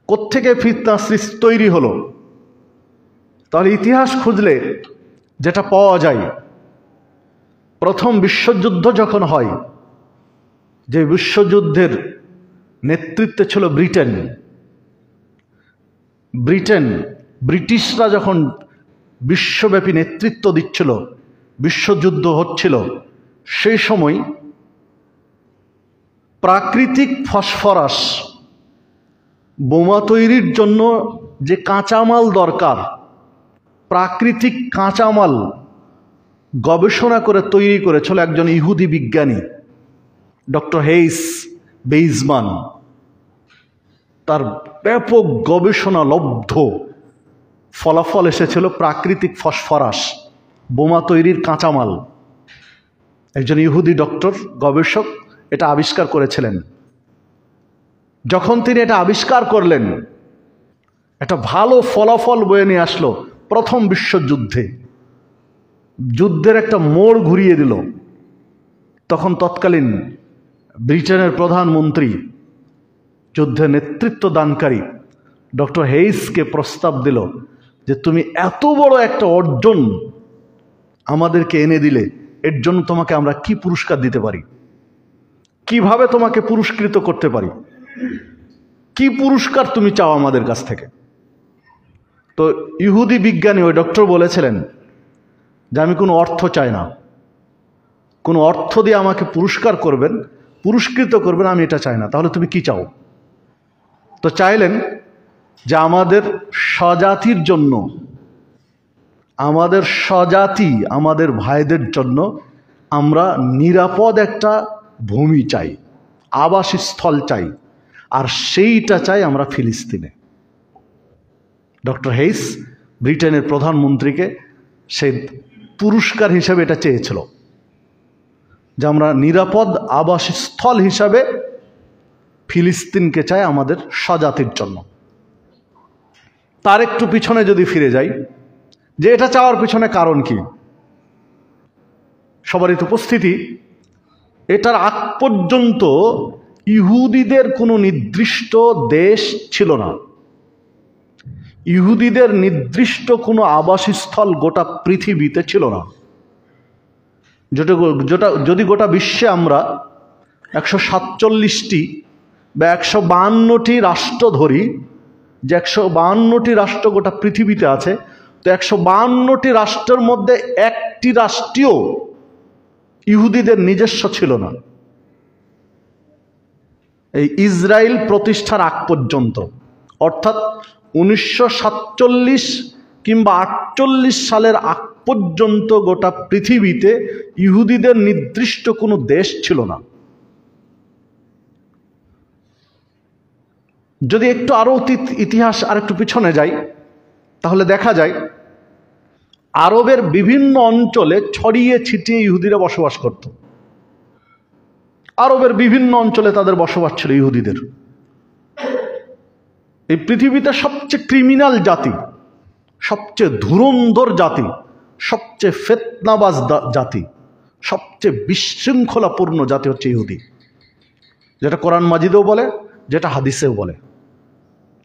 কোত্থেকে ফিতনা সৃষ্টি তৈরি হলো? তাহলে ইতিহাস খুঁজলে যেটা পাওয়া যায়, প্রথম বিশ্বযুদ্ধ যখন হয়, যে বিশ্বযুদ্ধের নেতৃত্বে ছিল ব্রিটিশরা যখন বিশ্বব্যাপী নেতৃত্ব দিচ্ছিল, বিশ্বযুদ্ধ হচ্ছিল, সেই সময় প্রাকৃতিক ফসফরাস বোমা তৈরির জন্য যে কাঁচামাল দরকার, প্রাকৃতিক কাঁচামাল গবেষণা করে তৈরি করেছিল একজন ইহুদি বিজ্ঞানী, ডক্টর বেইজমান। তার ব্যাপক গবেষণা লব্ধ ফলাফল এসেছিল প্রাকৃতিক ফসফরাস, বোমা তৈরির কাঁচামাল। একজন ইহুদি ডক্টর, গবেষক এটা আবিষ্কার করেছিলেন। যখন তিনি এটা আবিষ্কার করলেন, একটা ভালো ফলাফল বয়ে নিয়ে আসলো প্রথম বিশ্বযুদ্ধে। যুদ্ধের একটা মোড় ঘুরিয়ে দিল। তখন তৎকালীন ব্রিটেনের প্রধানমন্ত্রী, যুদ্ধে নেতৃত্ব দানকারী ডক্টর হেইসকে প্রস্তাব দিল যে তুমি এত বড় একটা অর্জন আমাদেরকে এনে দিলে, এর জন্য তোমাকে আমরা কি পুরস্কার দিতে পারি, কিভাবে তোমাকে পুরস্কৃত করতে পারি, কি পুরস্কার তুমি চাও আমাদের কাছ থেকে? তো ইহুদি বিজ্ঞানী ওই ডক্টর বলেছিলেন যে আমি কোনো অর্থ চাই না, কোনো অর্থ দিয়ে আমাকে পুরস্কৃত করবেন আমি এটা চাই না। তাহলে তুমি কি চাও? তো চাইলেন যে আমাদের স্বজাতির জন্য, আমাদের ভাইদের জন্য আমরা নিরাপদ একটা ভূমি চাই, আবাসস্থল চাই, আর সেইটা চাই আমরা ফিলিস্তিনে। ডক্টর হেইস ব্রিটেনের প্রধানমন্ত্রীকে সেই পুরস্কার হিসাবে এটা চেয়েছিল যে আমরা নিরাপদ আবাসস্থল হিসাবে ফিলিস্তিনকে চাই আমাদের স্বজাতির জন্য। তার একটু পিছনে যদি ফিরে যাই, যে এটা চাওয়ার পিছনে কারণ কি? সবারই তো উপস্থিতি, এটার আগ পর্যন্ত ইহুদিদের কোনো নির্দিষ্ট দেশ ছিল না, ইহুদিদের নির্দিষ্ট কোনো আবাসস্থল গোটা পৃথিবীতে ছিল না। যদি গোটা বিশ্বে আমরা 147টি বা 152টি রাষ্ট্র ধরি, যে 152টি রাষ্ট্র গোটা পৃথিবীতে আছে, তো 152টি রাষ্ট্রের মধ্যে একটি রাষ্ট্রীয় ইহুদিদের নিজস্ব ছিল না, এই ইসরায়েল প্রতিষ্ঠার আগ পর্যন্ত। অর্থাৎ 1947 কিংবা 48 সালের আগ পর্যন্ত গোটা পৃথিবীতে ইহুদিদের নির্দিষ্ট কোনো দেশ ছিল না। যদি একটু আরো ইতিহাস আর একটু পিছনে যাই, তাহলে দেখা যায় আরবের বিভিন্ন অঞ্চলে ছড়িয়ে ছিটিয়ে ইহুদিরা বসবাস করত। আরবের বিভিন্ন অঞ্চলে তাদের বসবাস ছিল ইহুদিদের। এই পৃথিবীতে সবচেয়ে ক্রিমিনাল জাতি, সবচেয়ে ধুরন্ধর জাতি, সবচেয়ে ফিতনাবাজ জাতি, সবচেয়ে বিশৃঙ্খলাপূর্ণ জাতি হচ্ছে ইহুদি। যেটা কোরআন মাজিদেও বলে, যেটা হাদিসেও বলে,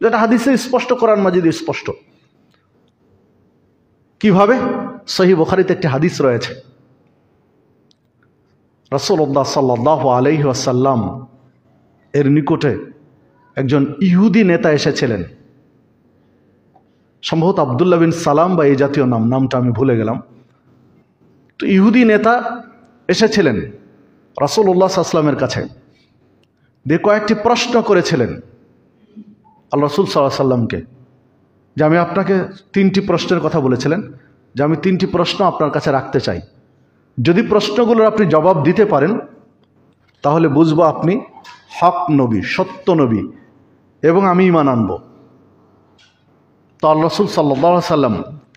যেটা হাদিসে স্পষ্ট, কোরআন মাজিদে স্পষ্ট। কিভাবে? সহিহ বুখারীতে একটি হাদিস রয়েছে, রাসূলুল্লাহ সাল্লাল্লাহু আলাইহি ওয়াসাল্লাম এর নিকটে একজন ইহুদি নেতা এসেছিলেন, সম্ভবত আব্দুল্লাহ বিন সালাম বা এই জাতীয় নামটা আমি ভুলে গেলাম। তো ইহুদি নেতা এসেছিলেন রাসূলুল্লাহ সাল্লাল্লাহু আলাইহি ওয়াসাল্লামের কাছে, দিয়ে কয়েকটি প্রশ্ন করেছিলেন আল্লাহ রাসূল সাল্লাল্লাহু আলাইহি ওয়াসাল্লামকে, যে আমি আপনাকে 3টি প্রশ্নের কথা বলেছিলেন, যে আমি 3টি প্রশ্ন আপনার কাছে রাখতে চাই, যদি প্রশ্নগুলোর আপনি জবাব দিতে পারেন তাহলে বুঝবো আপনি হক নবী, সত্য নবী, এবং আমি ঈমান আনব। তো আল্লাহ রাসূল সাল্লাল্লাহু আলাইহি ওয়াসাল্লাম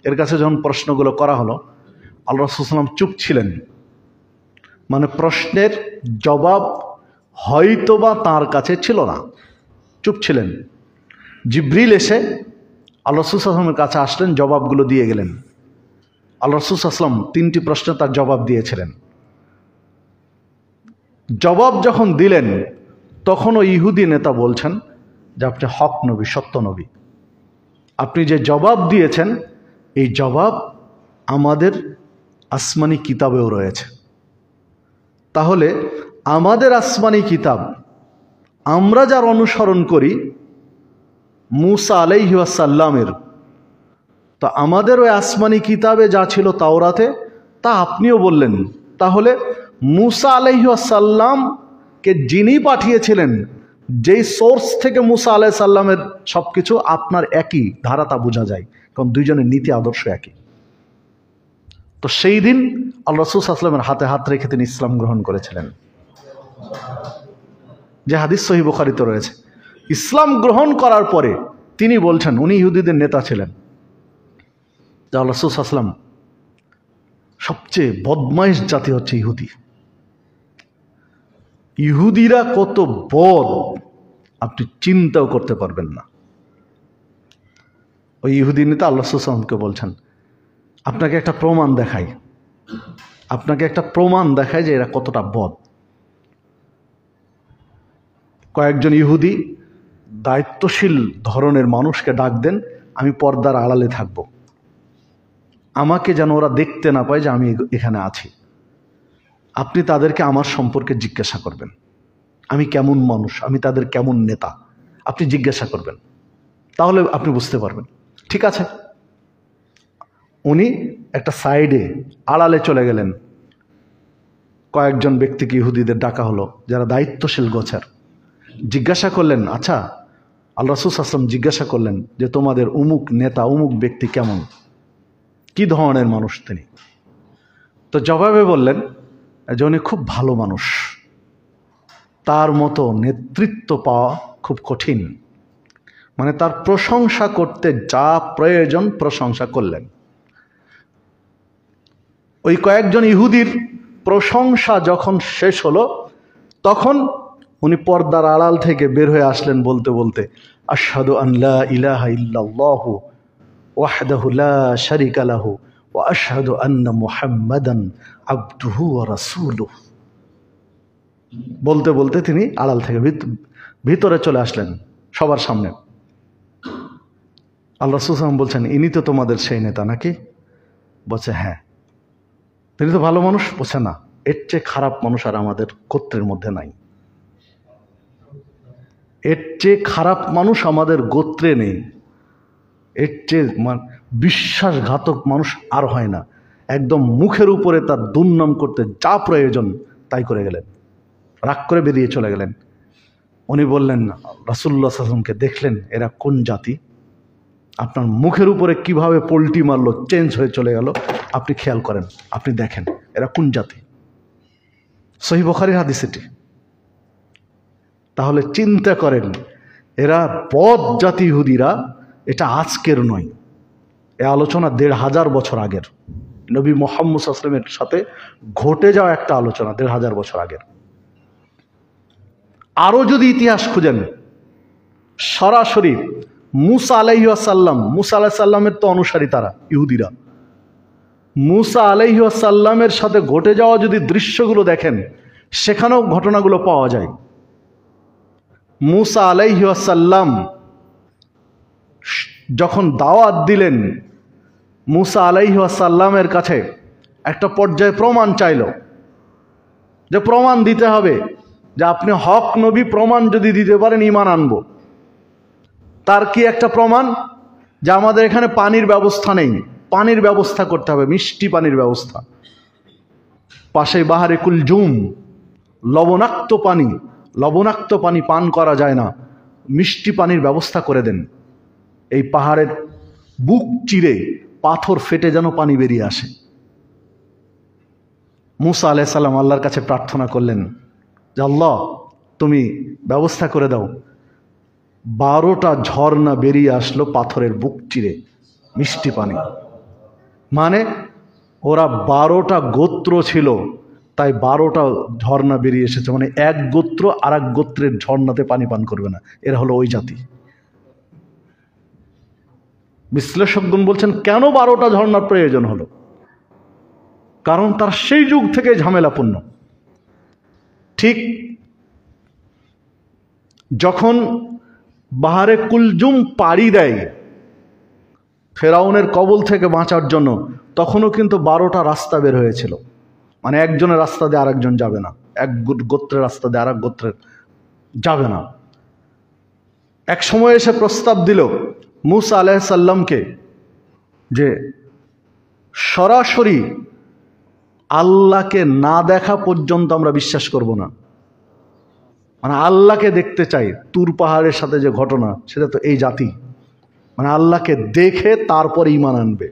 এর কাছে যখন প্রশ্নগুলো করা হলো, আল্লাহ রাসূল সাল্লাল্লাহু আলাইহি ওয়াসাল্লাম চুপ ছিলেন। মানে প্রশ্নের জবাব হয়তোবা তার কাছে ছিল না, চুপ ছিলেন। জিবরিল এসে আল্লাহ রাসূল সাল্লাল্লাহু আলাইহি ওয়াসাল্লামের কাছে আসলেন, জবাবগুলো দিয়ে গেলেন। আল্লাহ রাসূল সাল্লাল্লাহু আলাইহি ওয়াসাল্লাম 3টি প্রশ্নে তার জবাব দিয়েছিলেন। জবাব যখন দিলেন তখন ওই ইহুদি নেতা বলছেন যে আপনি হক নবী, সত্য নবী। আপনি যে জবাব দিয়েছেন এই জবাব আমাদের আসমানি কিতাবেও রয়েছে। তাহলে আমাদের আসমানি কিতাব আমরা যার অনুসরণ করি মূসা আলাইহি ওয়াসাল্লামের, তো আমাদের ওই আসমানি কিতাবে যা ছিল তাওরাতে তা আপনিও বললেন। তাহলে মূসা আলাইহি ওয়াসাল্লামকে যিনি পাঠিয়েছিলেন, যেই সোর্স থেকে মূসা আলাইহিস সালামের সবকিছু, আপনার একই ধারা তা বোঝা যায়, কারণ দুইজনের নীতি আদর্শ একই। তো সেই দিন আল্লাহ রাসূল সাল্লাল্লাহু আলাইহি ওয়াসাল্লামের হাতে হাত রেখে তিনি ইসলাম গ্রহণ করেছিলেন, যে হাদিস সহিহ বুখারীতে রয়েছে। ইসলাম গ্রহণ করার পরে তিনি বলছেন, উনি ইহুদিদের নেতা ছিলেন, যে আল্লাহ রাসূল সাল্লাল্লাহু আলাইহি ওয়াসাল্লাম সবচেয়ে বদমাইশ জাতি হচ্ছে ইহুদি। ইহুদিরা কত বদ আপনি চিন্তাও করতে পারবেন না। ওই ইহুদি নেতা আল্লাহ রাসূল সাল্লাল্লাহু আলাইহি ওয়াসাল্লামকে বলছেন, আপনাকে একটা প্রমাণ দেখাই, আপনাকে একটা প্রমাণ দেখায় যে এরা কতটা বদ। কয়েকজন ইহুদি দায়িত্বশীল ধরনের মানুষকে ডাক দেন, আমি পর্দার আড়ালে থাকব, আমাকে যেন ওরা দেখতে না পায় যে আমি এখানে আছি। আপনি তাদেরকে আমার সম্পর্কে জিজ্ঞাসা করবেন, আমি কেমন মানুষ, আমি তাদের কেমন নেতা, আপনি জিজ্ঞাসা করবেন, তাহলে আপনি বুঝতে পারবেন। ঠিক আছে, উনি একটা সাইডে আড়ালে চলে গেলেন। কয়েকজন ব্যক্তিকে ইহুদিদের ডাকা হলো, যারা দায়িত্বশীল গোছের। জিজ্ঞাসা করলেন, আচ্ছা আল্লাহ রাসূল সাল্লাল্লাহু আলাইহি ওয়াসাল্লাম জিজ্ঞাসা করলেন যে তোমাদের অমুক নেতা, অমুক ব্যক্তি কেমন, কি ধরনের মানুষ তিনি? তো জবাবে বললেন যে উনি খুব ভালো মানুষ, তার মতো নেতৃত্ব পাওয়া খুব কঠিন। মানে তার প্রশংসা করতে যা প্রয়োজন প্রশংসা করলেন। ওই কয়েকজন ইহুদির প্রশংসা যখন শেষ হলো, তখন উনি পর্দার আড়াল থেকে বের হয়ে আসলেন বলতে বলতে, আশহাদু আন লা ইলাহা ইল্লাল্লাহু ওয়াহদাহু লা শারীকা লাহু ওয়া আশহাদু আন্না মুহাম্মাদান আবদুহু ওয়া রাসূলুহু। বলতে বলতে তিনি আড়াল থেকে ভিতরে চলে আসলেন সবার সামনে। আল্লাহ রাসূল সাল্লাল্লাহু আলাইহি ওয়াসাল্লাম বলছেন, ইনি তো তোমাদের সেই নেতা নাকি? বলছে হ্যাঁ। তিনি তো ভালো মানুষ? বলছে না, এর চেয়ে খারাপ মানুষ আর আমাদের গোত্রের মধ্যে নাই, এর চেয়ে খারাপ মানুষ আমাদের গোত্রে নেই, এর চেয়ে বিশ্বাসঘাতক মানুষ আর হয় না। একদম মুখের উপরে তার দুর্নাম করতে যা প্রয়োজন তাই করে গেলেন, রাগ করে বেরিয়ে চলে গেলেন। উনি বললেন, রাসূলুল্লাহ সাল্লাল্লাহু আলাইহি ওয়াসাল্লামকে দেখলেন এরা কোন জাতি? আপনার মুখের উপরে কিভাবে পল্টি মারলো, চেঞ্জ হয়ে চলে গেল, আপনি খেয়াল করেন, আপনি দেখেন এরা কোন জাতি। সহিহ বুখারীর হাদিস এটি। তাহলে চিন্তা করেন, এরা বদ জাতি ইহুদিরা, এটা আজকের নয়, এ আলোচনা ১৫০০ বছর আগের, নবী মুহাম্মদ সাল্লাল্লাহু আলাইহি ওয়াসাল্লামের সাথে ঘটে যাওয়া একটা আলোচনা ১৫০০ বছর আগের। আরো যদি ইতিহাস খুঁজেন, সরাসরি মূসা আলাইহিস সালাম, মূসা আলাইহিস সালামের তো অনুসারী তারা ইহুদিরা, মূসা আলাইহিস সালামের সাথে ঘটে যাওয়া যদি দৃশ্যগুলো দেখেন, সেখানেও ঘটনাগুলো পাওয়া যায়। মূসা আলাইহিস সালাম যখন দাওয়াত দিলেন, মূসা আলাইহিস সালামের কাছে একটা পর্যায়ে প্রমাণ চাইল, যে প্রমাণ দিতে হবে যে আপনি হক নবী, প্রমাণ যদি দিতে পারেন ঈমান আনব। তার কি একটা প্রমাণ? যে আমাদের এখানে পানির ব্যবস্থা নেই, পানির ব্যবস্থা করতে হবে, মিষ্টি পানির ব্যবস্থা। পাশে বাহারে কুলজুম, লবণাক্ত পানি, লবণাক্ত পানি পান করা যায় না, মিষ্টি পানির ব্যবস্থা করে দেন। এই পাহাড়ের বুক চিরে পাথর ফেটে যেন পানি বেরিয়ে আসে। মূসা আলাইহিস সালাম আল্লাহর কাছে প্রার্থনা করলেন যে আল্লাহ তুমি ব্যবস্থা করে দাও। 12টা ঝর্ণা বেরিয়ে আসলো পাথরের বুক চিরে, মিষ্টি পানি। মানে ওরা 12টা গোত্র ছিল, তাই 12টা ঝর্ণা বেরিয়ে এসেছে। মানে এক গোত্র আর এক গোত্রের ঝর্ণাতে পানি পান করবে না, এরা হলো ওই জাতি। বিশ্লেষকগণ বলছেন কেন 12টা ঝর্ণার প্রয়োজন হলো? কারণ তার সেই যুগ থেকে ঝামেলাপূর্ণ। ঠিক যখন বাহারে কুলজুম পাড়ি দেয় ফেরাউনের কবল থেকে বাঁচার জন্য, তখনও কিন্তু 12টা রাস্তা বের হয়েছিল। মানে একজনের রাস্তা দিয়ে আরেকজন যাবে না, এক গোত্রের রাস্তা দিয়ে আরেক গোত্রের যাবে না। এক সময় এসে প্রস্তাব দিল মুসা আলাইহিস সালামকে যে সরাসরি আল্লাহকে না দেখা পর্যন্ত আমরা বিশ্বাস করব না। মানে আল্লাহকে দেখতে চাই। তুর পাহাড়ের সাথে যে ঘটনা, সেটা তো এই জাতি, মানে আল্লাহকে দেখে তারপর ঈমান আনবে।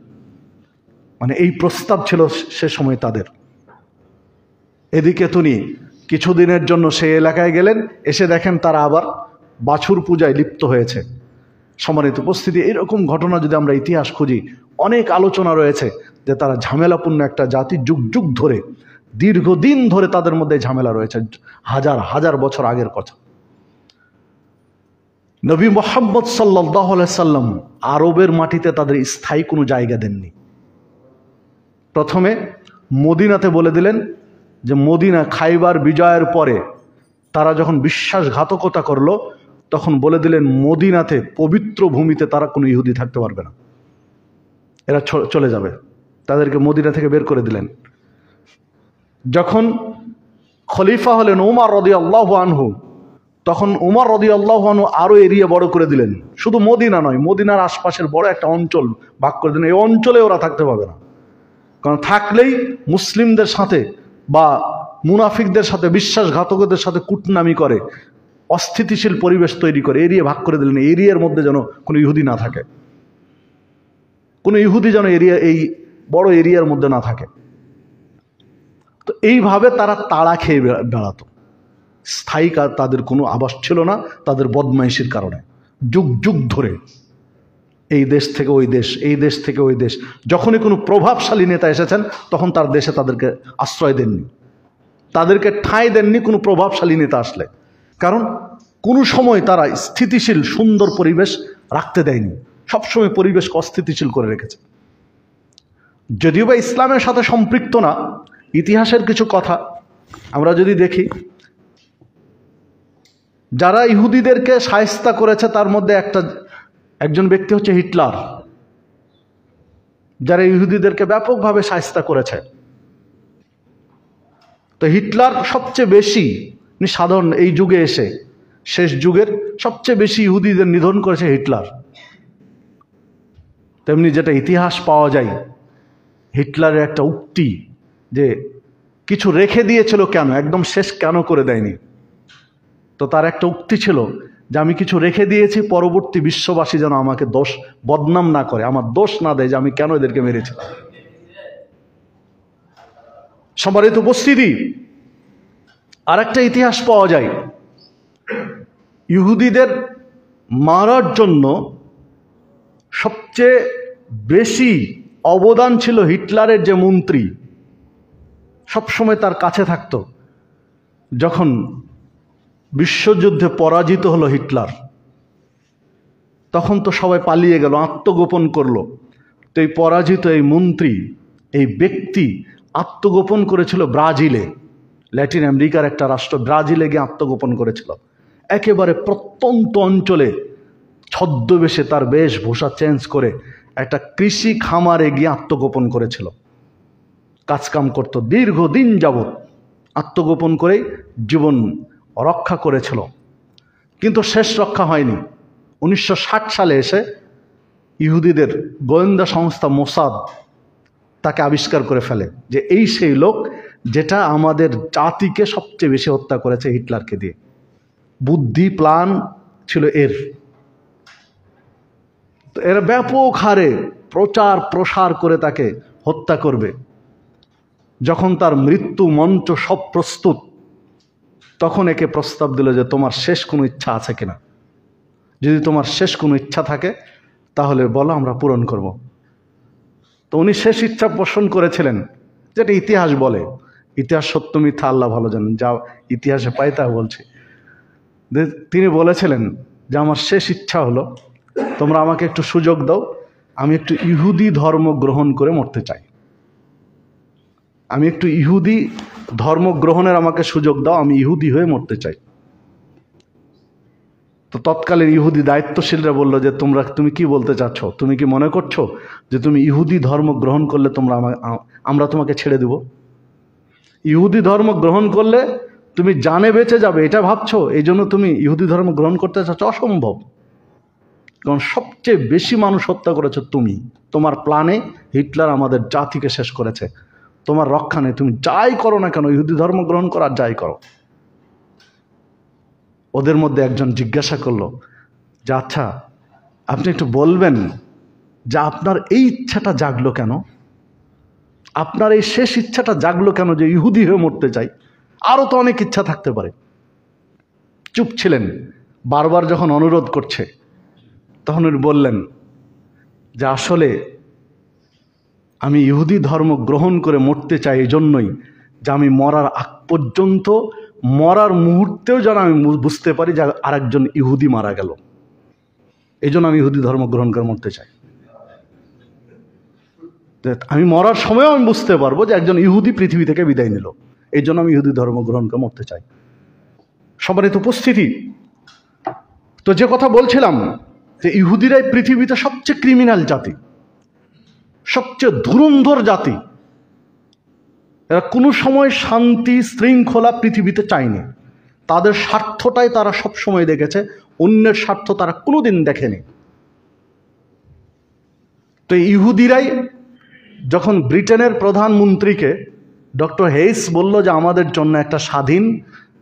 মানে এই প্রস্তাব ছিল সে সময় তাদের। এদিকে তিনি কিছুদিনের জন্য সেই এলাকায় গেলেন, এসে দেখেন তারা আবার বাছুর পূজায় লিপ্ত হয়েছে। সম্মানিত উপস্থিতি, এরকম ঘটনা যদি আমরা ইতিহাস খুঁজি, অনেক আলোচনা রয়েছে যে তারা ঝামেলাপূর্ণ একটা জাতি, যুগ যুগ ধরে, দীর্ঘদিন ধরে তাদের মধ্যে ঝামেলা রয়েছে, হাজার হাজার বছর আগের কথা। নবী মুহাম্মদ সাল্লাল্লাহু আলাইহি সাল্লাম আরবের মাটিতে তাদের স্থায়ী কোনো জায়গা দেননি। প্রথমে মদিনাতে বলে দিলেন যে মদিনা খাইবার বিজয়ের পরে তারা যখন বিশ্বাসঘাতকতা করলো, তখন বলে দিলেন মদিনাতে পবিত্র ভূমিতে তারা কোনো ইহুদি থাকতে পারবে না, এরা চলে যাবে। তাদেরকে মদিনা থেকে বের করে দিলেন। যখন খলিফা হলেন উমর রাদিয়াল্লাহু আনহু, তখন উমর রাদিয়াল্লাহু আনহু আরো এরিয়া বড় করে দিলেন। শুধু মদিনা নয়, মদিনার আশপাশের বড় একটা অঞ্চল ভাগ করে দিলেন। এই অঞ্চলে ওরা থাকতে পাবে না, কারণ থাকলেই মুসলিমদের সাথে বা মুনাফিকদের সাথে, বিশ্বাসঘাতকদের সাথে কুটনামি করে, অস্থিতিশীল পরিবেশ তৈরি করে। এরিয়া ভাগ করে দিলেন, এরিয়ার মধ্যে যেন কোনো ইহুদি না থাকে, কোনো ইহুদি যেন এই বড় এরিয়ার মধ্যে না থাকে। তো এইভাবে তারা তাড়া খেয়ে বেড়াতো। স্থায়ী তাদের কোনো আবাস ছিল না, তাদের বদমাইশির কারণে যুগ যুগ ধরে এই দেশ থেকে ওই দেশ, এই দেশ থেকে ওই দেশ। যখনই কোনো প্রভাবশালী নেতা এসেছেন, তখন তার দেশে তাদেরকে আশ্রয় দেননি, তাদেরকে ঠাঁই দেননি কোনো প্রভাবশালী নেতা আসলে। কারণ কোনো সময় তারা স্থিতিশীল সুন্দর পরিবেশ রাখতে দেয়নি, সবসময় পরিবেশকে অস্থিতিশীল করে রেখেছে। যদিও বা ইসলামের সাথে সম্পৃক্ত না, ইতিহাসের কিছু কথা আমরা যদি দেখি, যারা ইহুদিদেরকে শায়েস্তা করেছে তার মধ্যে একজন ব্যক্তি হচ্ছে হিটলার, যারা ইহুদিদেরকে ব্যাপকভাবে শায়েস্তা করেছে। তো হিটলার সবচেয়ে বেশি, সাধারণ এই যুগে এসে শেষ যুগের সবচেয়ে বেশি ইহুদিদের নিধন করেছে হিটলার। তেমনি যেটা ইতিহাস পাওয়া যায়, হিটলারের একটা উক্তি যে কিছু রেখে দিয়েছিল কেন, একদম শেষ কেন করে দেয়নি। তো তার একটা উক্তি ছিল যে আমি কিছু রেখে দিয়েছি, পরবর্তী বিশ্ববাসী যেন আমাকে বদনাম না করে, আমার দোষ না দেয় যে আমি কেন এদেরকে মেরেছি। সম্মানিত উপস্থিতি, আর একটা ইতিহাস পাওয়া যায়, ইহুদিদের মারার জন্য সবচেয়ে বেশি অবদান ছিল হিটলারের যে মন্ত্রী, সবসময় তার কাছে থাকত। যখন বিশ্বযুদ্ধে পরাজিত হলো হিটলার, তখন তো সবাই পালিয়ে গেল, আত্মগোপন করলো। তো এই পরাজিত এই মন্ত্রী, এই ব্যক্তি আত্মগোপন করেছিল ব্রাজিলে, ল্যাটিন আমেরিকার একটা রাষ্ট্র, ব্রাজিলে গিয়ে আত্মগোপন করেছিল। একেবারে প্রত্যন্ত অঞ্চলে ছদ্মবেশে তার বেশভূষা চেঞ্জ করে একটা কৃষি খামারে গিয়ে আত্মগোপন করেছিল, কাজকাম করত। দীর্ঘদিন যাবৎ আত্মগোপন করেই জীবন রক্ষা করেছিল, কিন্তু শেষ রক্ষা হয়নি। 1960 সালে এসে ইহুদিদের গোয়েন্দা সংস্থা মোসাদ তাকে আবিষ্কার করে ফেলে যে এই সেই লোক যেটা আমাদের জাতিকে সবচেয়ে বেশি হত্যা করেছে হিটলারকে দিয়ে। বুদ্ধি প্ল্যান ছিল এর। তো এরা ব্যাপক হারে প্রচার প্রসার করে তাকে হত্যা করবে। যখন তার মৃত্যু মঞ্চ সব প্রস্তুত, তখন একে প্রস্তাব দিল যে তোমার শেষ কোনো ইচ্ছা আছে কিনা, যদি তোমার শেষ কোনো ইচ্ছা থাকে তাহলে বলো, আমরা পূরণ করব। তো উনি শেষ ইচ্ছা পোষণ করেছিলেন, যেটা ইতিহাস বলে। ইতিহাস সত্য মিথ্যা আল্লাহ ভালো জানেন, যা ইতিহাসে পাই তা বলছি। তিনি বলেছিলেন যে আমার শেষ ইচ্ছা হলো তোমরা আমাকে একটু সুযোগ দাও, আমি একটু ইহুদি ধর্ম গ্রহণ করে মরতে চাই, আমি একটু ইহুদি ধর্ম গ্রহণের আমাকে সুযোগ দাও, আমি ইহুদি হয়ে মরতে চাই। তো তো তৎকালীন ইহুদি দায়িত্বশীলরা বলল যে তুমি কি বলতে চাচ্ছ? তুমি কি মনে করছো যে তুমি ইহুদি ধর্ম গ্রহণ করলে আমরা তোমাকে ছেড়ে দেব? ইহুদি ধর্ম গ্রহণ করলে তুমি জানে বেঁচে যাবে এটা ভাবছো, এই জন্য তুমি ইহুদি ধর্ম গ্রহণ করতে চাচ্ছ? অসম্ভব। কারণ সবচেয়ে বেশি মানুষ হত্যা করেছো তুমি। তোমার প্ল্যানে হিটলার আমাদের জাতিকে শেষ করেছে। তোমার রক্ষা নেই, তুমি যাই করো না কেন, ইহুদি ধর্ম গ্রহণ করো আর যাই করো। ওদের মধ্যে একজন জিজ্ঞাসা করলো যে আচ্ছা আপনি একটু বলবেন যে আপনার এই ইচ্ছাটা জাগলো কেন, আপনার এই শেষ ইচ্ছাটা জাগলো কেন যে ইহুদি হয়ে মরতে চাই? আরও তো অনেক ইচ্ছা থাকতে পারে। চুপ ছিলেন। বারবার যখন অনুরোধ করছে তখন উনি বললেন যে আসলে আমি ইহুদি ধর্ম গ্রহণ করে মরতে চাই এই জন্যই যে আমি মরার আগ পর্যন্ত, মরার মুহূর্তেও যেন আমি বুঝতে পারি যে আরেকজন ইহুদি মারা গেল। এই জন্য আমি ইহুদি ধর্ম গ্রহণ করে মরতে চাই। আমি মরার সময়ও আমি বুঝতে পারবো যে একজন ইহুদি পৃথিবী থেকে বিদায় নিল, এই জন্য আমি ইহুদি ধর্ম গ্রহণ করে মরতে চাই। সম্মানিত উপস্থিতি, তো যে কথা বলছিলাম যে ইহুদিরাই পৃথিবীতে সবচেয়ে ক্রিমিনাল জাতি, সবচেয়ে ধুরন্ধর জাতি। এরা কোনো সময় শান্তি শৃঙ্খলা পৃথিবীতে চায়নি। তাদের স্বার্থটাই তারা সব সময় দেখেছে, অন্যের স্বার্থ তারা কোনোদিন দেখেনি। তো ইহুদিরাই যখন ব্রিটেনের প্রধানমন্ত্রীকে ডক্টর হেইস বলল যে আমাদের জন্য একটা স্বাধীন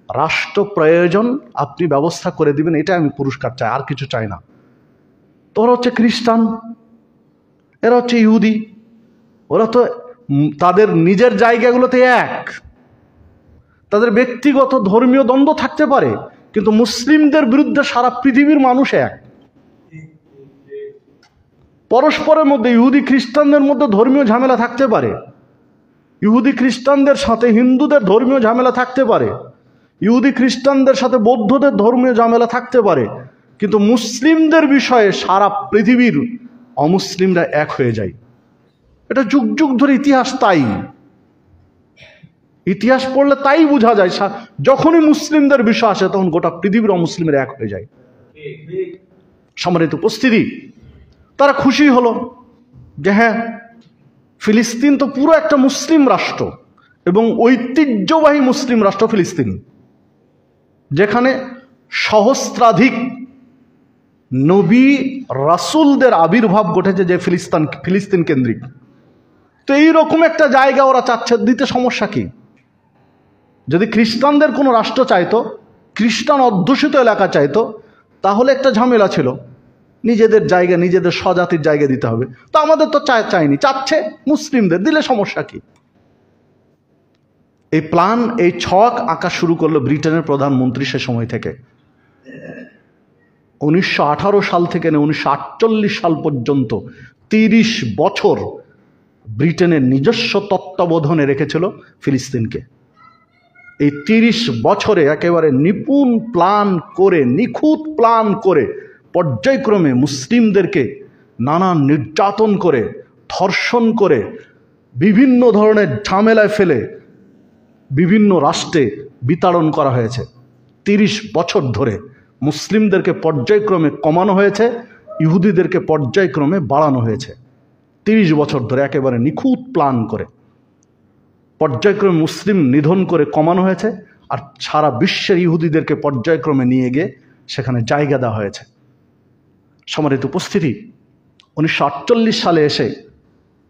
রাষ্ট্র প্রয়োজন, আপনি ব্যবস্থা করে দিবেন, এটা আমি পুরস্কার চাই, আর কিছু চাই না। তো ওরা হচ্ছে খ্রিস্টান, এরা হচ্ছে ইহুদি, ওরা তো তাদের নিজের জায়গাগুলোতে এক। তাদের ব্যক্তিগত ধর্মীয় দ্বন্দ্ব থাকতে পারে, কিন্তু মুসলিমদের বিরুদ্ধে সারা পৃথিবীর মানুষ এক। পরস্পরের মধ্যে ইহুদি খ্রিস্টানদের মধ্যে ধর্মীয় ঝামেলা থাকতে পারে, ইহুদি খ্রিস্টানদের সাথে হিন্দুদের ধর্মীয় ঝামেলা থাকতে পারে, ইহুদি খ্রিস্টানদের সাথে বৌদ্ধদের ধর্মীয় ঝামেলা থাকতে পারে, কিন্তু মুসলিমদের বিষয়ে সারা পৃথিবীর অমুসলিমরা এক হয়ে যায়। এটা যুগ যুগ ধরে ইতিহাস, তাই ইতিহাস পড়লে তাই বোঝা যায়। যখনই মুসলিমদের বিষয় আসে তখন গোটা পৃথিবীর অমুসলিমরা এক হয়ে যায়। সম্মানিত উপস্থিতি, তারা খুশি হলো যে হ্যাঁ, ফিলিস্তিন তো পুরো একটা মুসলিম রাষ্ট্র এবং ঐতিহ্যবাহী মুসলিম রাষ্ট্র ফিলিস্তিন, যেখানে সহস্রাধিক নবী রাসূলদের আবির্ভাব ঘটেছে, যে ফিলিস্তিন কেন্দ্রিক। তো এইরকম একটা জায়গা ওরা চাচ্ছে দিতে, সমস্যা কি? যদি খ্রিস্টানদের কোনো রাষ্ট্র চাইতো, খ্রিস্টান অধ্যুষিত এলাকা চাইতো, তাহলে একটা ঝামেলা ছিল, নিজেদের জায়গা, নিজেদের স্বজাতির জায়গা দিতে হবে। তো আমাদের তো চাইনি, চাচ্ছে মুসলিমদের, দিলে সমস্যা কি? এই প্ল্যান, এই ছক আঁকা শুরু করলো ব্রিটেনের প্রধানমন্ত্রী সে সময় থেকে। 1918 সাল থেকে 1948 সাল পর্যন্ত 30 বছর ব্রিটেনের নিজস্ব তত্ত্বাবধানে রেখেছিল ফিলিস্তিনকে। এই 30 বছরে একেবারে নিপুণ প্ল্যান করে, নিখুঁত প্ল্যান করে, পর্যায়ক্রমে মুসলিমদেরকে নানান নির্যাতন করে, ধর্ষণ করে, বিভিন্ন ধরনের ঝামেলায় ফেলে বিভিন্ন রাষ্ট্রে বিতাড়ন করা হয়েছে। 30 বছর ধরে মুসলিমদেরকে পর্যায়ক্রমে কমানো হয়েছে, ইহুদিদেরকে পর্যায়ক্রমে বাড়ানো হয়েছে। 30 বছর ধরে একেবারে নিখুঁত প্ল্যান করে পর্যায়ক্রমে মুসলিম নিধন করে কমানো হয়েছে, আর সারা বিশ্বের ইহুদিদেরকে পর্যায়ক্রমে নিয়ে গিয়ে সেখানে জায়গা দেওয়া হয়েছে। সম্মানিত উপস্থিতি, 1948 সালে এসে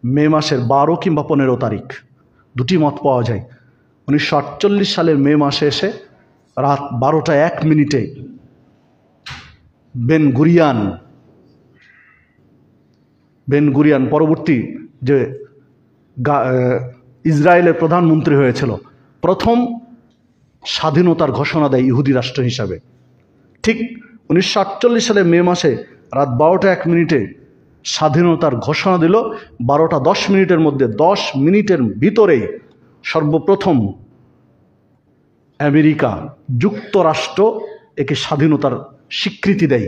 মে মাসের 12 কিংবা 15 তারিখ, দুটি মত পাওয়া যায়। 1948 সালের মে মাসে এসে রাত 12টা 1 মিনিটে বেন গুরিয়ান পরবর্তী যে ইসরায়েলের প্রধানমন্ত্রী হয়েছিল, প্রথম স্বাধীনতার ঘোষণা দেয় ইহুদি রাষ্ট্র হিসাবে। ঠিক 1948 সালের মে মাসে রাত 12টা 1 মিনিটে স্বাধীনতার ঘোষণা দিল। 12টা 10 মিনিটের মধ্যে, 10 মিনিটের ভিতরেই সর্বপ্রথম আমেরিকা যুক্তরাষ্ট্র একে স্বাধীনতার স্বীকৃতি দেয়,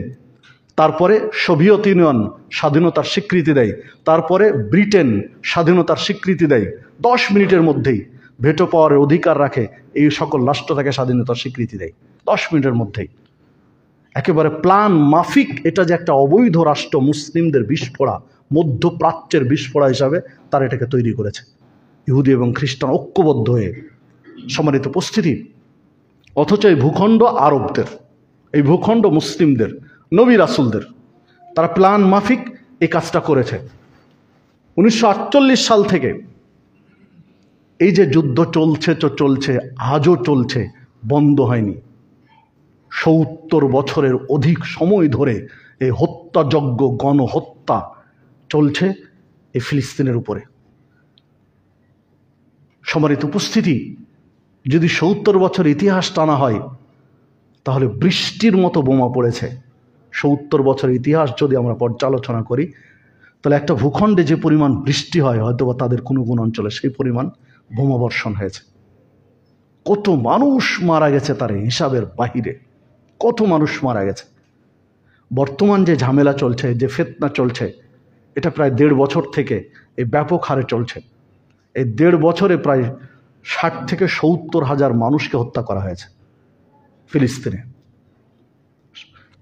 তারপরে সোভিয়েত ইউনিয়ন স্বাধীনতার স্বীকৃতি দেয়, তারপরে ব্রিটেন স্বাধীনতার স্বীকৃতি দেয়। 10 মিনিটের মধ্যেই ভেটো পাওয়ারের অধিকার রাখে এই সকল রাষ্ট্র তাকে স্বাধীনতার স্বীকৃতি দেয়, 10 মিনিটের মধ্যেই। একেবারে প্ল্যান মাফিক এটা যে একটা অবৈধ রাষ্ট্র, মুসলিমদের বিস্ফোরা, মধ্যপ্রাচ্যের বিস্ফোরা হিসাবে তারা এটাকে তৈরি করেছে, ইহুদি এবং খ্রিস্টান ঐক্যবদ্ধ হয়ে। সম্মানিত উপস্থিতি, অথচ এই ভূখণ্ড আরবদের, এই ভূখণ্ড মুসলিমদের, নবী রাসূলদের, তারা প্ল্যান মাফিক এই কাজটা করেছে। 1948 সাল থেকে এই যে যুদ্ধ চলছে আজও চলছে, বন্ধ হয়নি। 70 বছরের অধিক সময় ধরে এই হত্যাযজ্ঞ, গণহত্যা চলছে এই ফিলিস্তিনের উপরে। সম্মানিত উপস্থিতি, যদি 70 বছর ইতিহাস টানা হয় তাহলে বৃষ্টির মতো বোমা পড়েছে। 70 বছর ইতিহাস যদি আমরা পর্যালোচনা করি তাহলে একটা ভূখণ্ডে যে পরিমাণ বৃষ্টি হয়, হয়তোবা তাদের কোনো কোনো অঞ্চলে সেই পরিমাণ বোমা বর্ষণ হয়েছে। কত মানুষ মারা গেছে তার হিসাবের বাহিরে, কত মানুষ মারা গেছে। বর্তমান যে ঝামেলা চলছে, যে ফিতনা চলছে, এটা প্রায় 1.5 বছর থেকে এই ব্যাপক হারে চলছে। এই 1.5 বছরে প্রায় 60 থেকে 70 হাজার মানুষকে হত্যা করা হয়েছে ফিলিস্তিনে।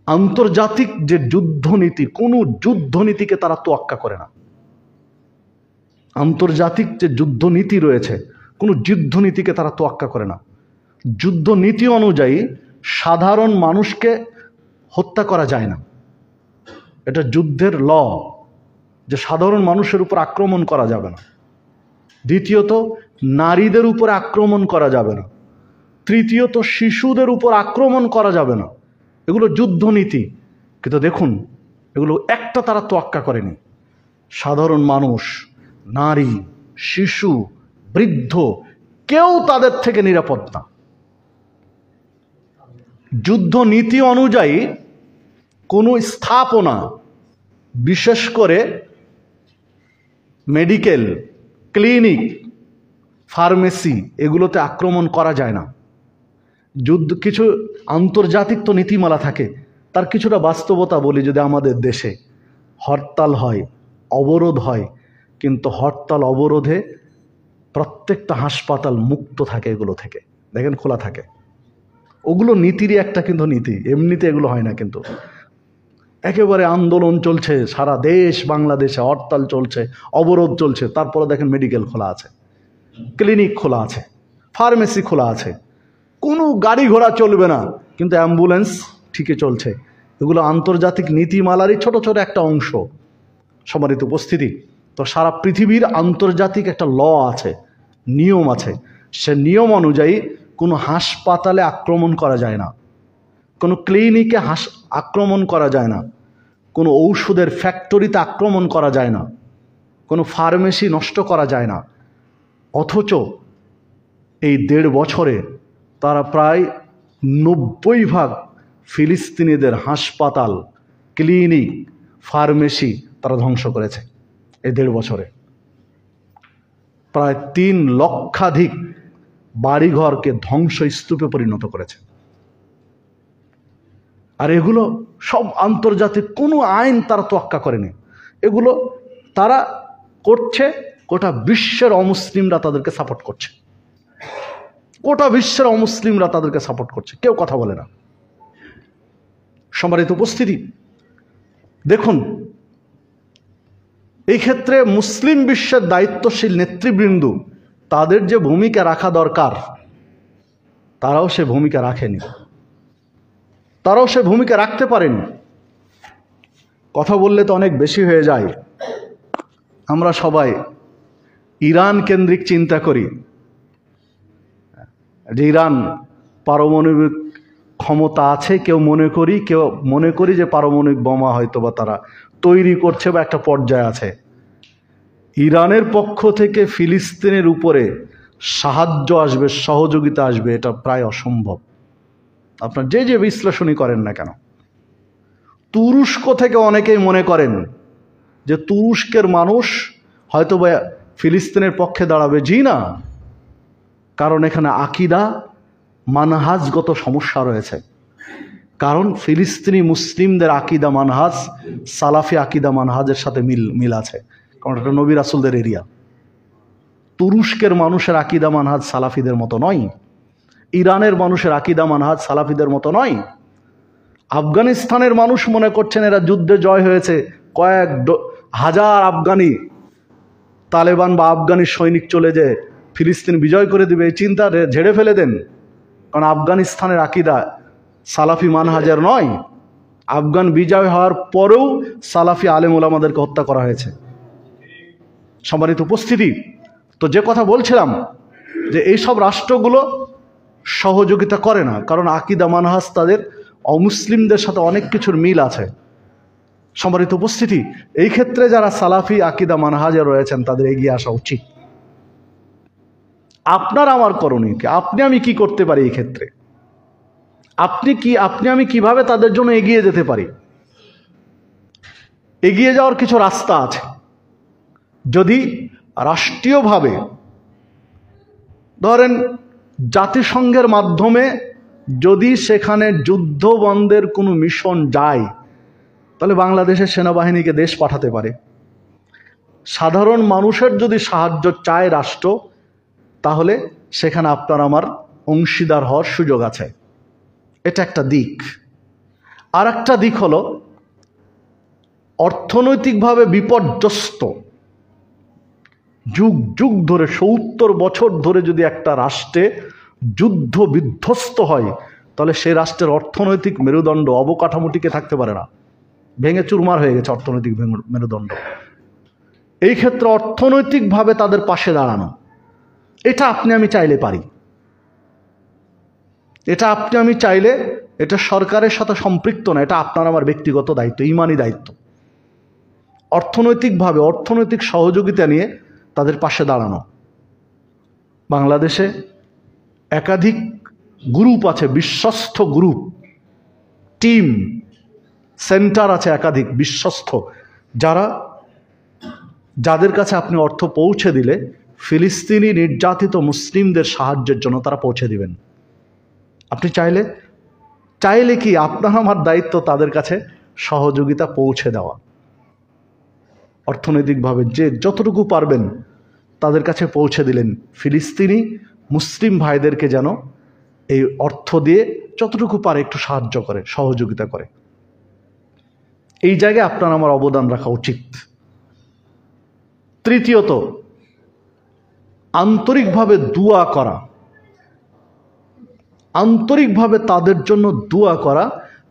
আন্তর্জাতিক যে যুদ্ধনীতি, কোনো যুদ্ধনীতিকে তারা তোয়াক্কা করে না। আন্তর্জাতিক যে যুদ্ধনীতি রয়েছে, কোনো যুদ্ধনীতিকে তারা তোয়াক্কা করে না। যুদ্ধনীতি অনুযায়ী সাধারণ মানুষকে হত্যা করা যায় না, এটা যুদ্ধের ল, যে সাধারণ মানুষের উপর আক্রমণ করা যাবে না। দ্বিতীয়ত, নারীদের উপর আক্রমণ করা যাবে না। তৃতীয়ত, শিশুদের উপর আক্রমণ করা যাবে না। এগুলো যুদ্ধনীতি। কিন্তু দেখুন, এগুলো একটা তারা তোয়াক্কা করেনি। সাধারণ মানুষ, নারী, শিশু, বৃদ্ধ, কেউ তাদের থেকে নিরাপদ না। যুদ্ধনীতি অনুযায়ী কোনো স্থাপনা, বিশেষ করে মেডিকেল, ক্লিনিক, ফার্মেসি, এগুলোতে আক্রমণ করা যায় না। যুদ্ধ, কিছু আন্তর্জাতিক তো নীতিমালা থাকে, তার কিছুটা বাস্তবতা বলি। যদি আমাদের দেশে হরতাল হয়, অবরোধ হয়, কিন্তু হরতাল অবরোধে প্রত্যেকটা হাসপাতাল মুক্ত থাকে, এগুলো থেকে দেখেন খোলা থাকে। ওগুলো নীতিরই একটা কিন্তু নীতি, এমনিতে এগুলো হয় না। কিন্তু একেবারে আন্দোলন চলছে সারা দেশ, বাংলাদেশে হরতাল চলছে, অবরোধ চলছে, তারপরে দেখেন মেডিকেল খোলা আছে, ক্লিনিক খোলা আছে, ফার্মেসি খোলা আছে, কোনো গাড়ি ঘোড়া চলবে না, কিন্তু অ্যাম্বুলেন্স ঠিকই চলছে। এগুলো আন্তর্জাতিক নীতিমালারই ছোট ছোট একটা অংশ। সম্মানিত উপস্থিতি, তো সারা পৃথিবীর আন্তর্জাতিক একটা ল আছে, নিয়ম আছে। সে নিয়ম অনুযায়ী কোনো হাসপাতালে আক্রমণ করা যায় না, কোনো ক্লিনিকে আক্রমণ করা যায় না, কোনো ঔষধের ফ্যাক্টরিতে আক্রমণ করা যায় না, কোনো ফার্মেসি নষ্ট করা যায় না। অথচ এই 1.5 বছরে তারা প্রায় 90% ফিলিস্তিনিদের হাসপাতাল, ক্লিনিক, ফার্মেসি তারা ধ্বংস করেছে। এই 1.5 বছরে প্রায় 3 লক্ষাধিক বাড়িঘরকে ধ্বংসস্তূপে পরিণত করেছে। আর এগুলো সব আন্তর্জাতিক কোনো আইন তারা তোয়াক্কা করেনি। এগুলো তারা করছে, গোটা বিশ্বের অমুসলিমরা তাদেরকে সাপোর্ট করছে, গোটা বিশ্বের অমুসলিমরা তাদেরকে সাপোর্ট করছে, কেউ কথা বলে না। সম্মানিত উপস্থিতি, দেখুন এই ক্ষেত্রে মুসলিম বিশ্বের দায়িত্বশীল নেতৃবৃন্দ, তাদের যে ভূমিকা রাখা দরকার, তারাও সে ভূমিকা রাখেনি, তারাও সে ভূমিকা রাখতে পারেনি। কথা বললে তো অনেক বেশি হয়ে যায়। আমরা সবাই ইরান কেন্দ্রিক চিন্তা করি, যে ইরান পারমাণবিক ক্ষমতা আছে, কেউ মনে করি যে পারমাণবিক বোমা হয়তো বা তারা তৈরি করছে বা একটা পর্যায়ে আছে। ইরানের পক্ষ থেকে ফিলিস্তিনের উপরে সাহায্য আসবে, সহযোগিতা আসবে, এটা প্রায় অসম্ভব। আপনার যে যে বিশ্লেষণই করেন না কেন। তুরস্ক থেকে অনেকেই মনে করেন যে তুরস্কের মানুষ হয়তো বা ফিলিস্তিনের পক্ষে দাঁড়াবে। জি না, কারণ এখানে আকিদা, মানহাজগত সমস্যা রয়েছে। কারণ ফিলিস্তিনি মুসলিমদের আকিদা মানহাজ সালাফি আকিদা মানহাজের সাথে মিল আছে, কারণ এটা নবী রাসূলদের এরিয়া। তুরস্কের মানুষের আকিদা মানহাজ সালাফিদের মতো নয়, ইরানের মানুষের আকিদা মানহাজ সালাফিদের মতো নয়। আফগানিস্তানের মানুষ মনে করছেন এরা যুদ্ধে জয় হয়েছে, কয়েক হাজার আফগানি তালেবান বা আফগানি সৈনিক চলে যায় ফিলিস্তিন বিজয় করে দিবে, এই চিন্তা ঝেড়ে ফেলে দেন। কারণ আফগানিস্তানের আকীদা সালাফি মানহাজের নয়। আফগান বিজয় হওয়ার পরেও সালাফি আলেম ওলামাদেরকে হত্যা করা হয়েছে। সম্মানিত উপস্থিতি, তো যে কথা বলছিলাম যে এইসব রাষ্ট্রগুলো সহযোগিতা করে না, কারণ আকীদা মানহাজ তাদের অমুসলিমদের সাথে অনেক কিছুর মিল আছে। সম্মানিত উপস্থিতি, এই ক্ষেত্রে যারা সালাফি আকীদা মানহাজে রয়েছেন তাদের এগিয়ে আসা উচিত। আপনার আমার করণীয় কি? আপনি আমি কি করতে পারি এই ক্ষেত্রে? আপনি আমি কিভাবে তাদের জন্য এগিয়ে যেতে পারি? এগিয়ে যাওয়ার কিছু রাস্তা আছে। যদি রাষ্ট্রীয়ভাবে ধরেন জাতিসংঘের মাধ্যমে যদি সেখানে যুদ্ধ বন্ধের কোনো মিশন যায়, তাহলে বাংলাদেশের সেনাবাহিনীকে দেশ পাঠাতে পারে। সাধারণ মানুষের যদি সাহায্য চায় রাষ্ট্র, তাহলে সেখানে আপনার আমার অংশীদার হওয়ার সুযোগ আছে। এটা একটা দিক। আর একটা দিক হলো অর্থনৈতিকভাবে বিপর্যস্ত, যুগ যুগ ধরে ৭০ বছর ধরে যদি একটা রাষ্ট্রে যুদ্ধ বিধ্বস্ত হয়, তাহলে সেই রাষ্ট্রের অর্থনৈতিক মেরুদণ্ড অবকাঠামো টিকে থাকতে পারে না, ভেঙে চুরমার হয়ে গেছে অর্থনৈতিক মেরুদণ্ড। এই ক্ষেত্রে অর্থনৈতিকভাবে তাদের পাশে দাঁড়ানো, এটা আপনি আমি চাইলে পারি। এটা আপনি আমি চাইলে, এটা সরকারের সাথে সম্পৃক্ত না, এটা আপনার আমার ব্যক্তিগত দায়িত্ব, ইমানি দায়িত্ব। অর্থনৈতিকভাবে অর্থনৈতিক সহযোগিতা নিয়ে তাদের পাশে দাঁড়ানো। বাংলাদেশে একাধিক গ্রুপ আছে, বিশ্বস্ত গ্রুপ, টিম, সেন্টার আছে একাধিক বিশ্বস্ত, যাদের কাছে আপনি অর্থ পৌঁছে দিলে ফিলিস্তিনি নির্যাতিত মুসলিমদের সাহায্যের জন্য তারা পৌঁছে দিবেন। আপনি চাইলে কি আপনার আমার দায়িত্ব তাদের কাছে সহযোগিতা পৌঁছে দেওয়া, অর্থনৈতিকভাবে যে যতটুকু পারবেন তাদের কাছে পৌঁছে দিলেন। ফিলিস্তিনি মুসলিম ভাইদেরকে যেন এই অর্থ দিয়ে যতটুকু পারে একটু সাহায্য করে, সহযোগিতা করে। এই জায়গায় আপনার আমার অবদান রাখা উচিত। তৃতীয়ত, আন্তরিকভাবে দোয়া করা, আন্তরিকভাবে তাদের জন্য দোয়া করা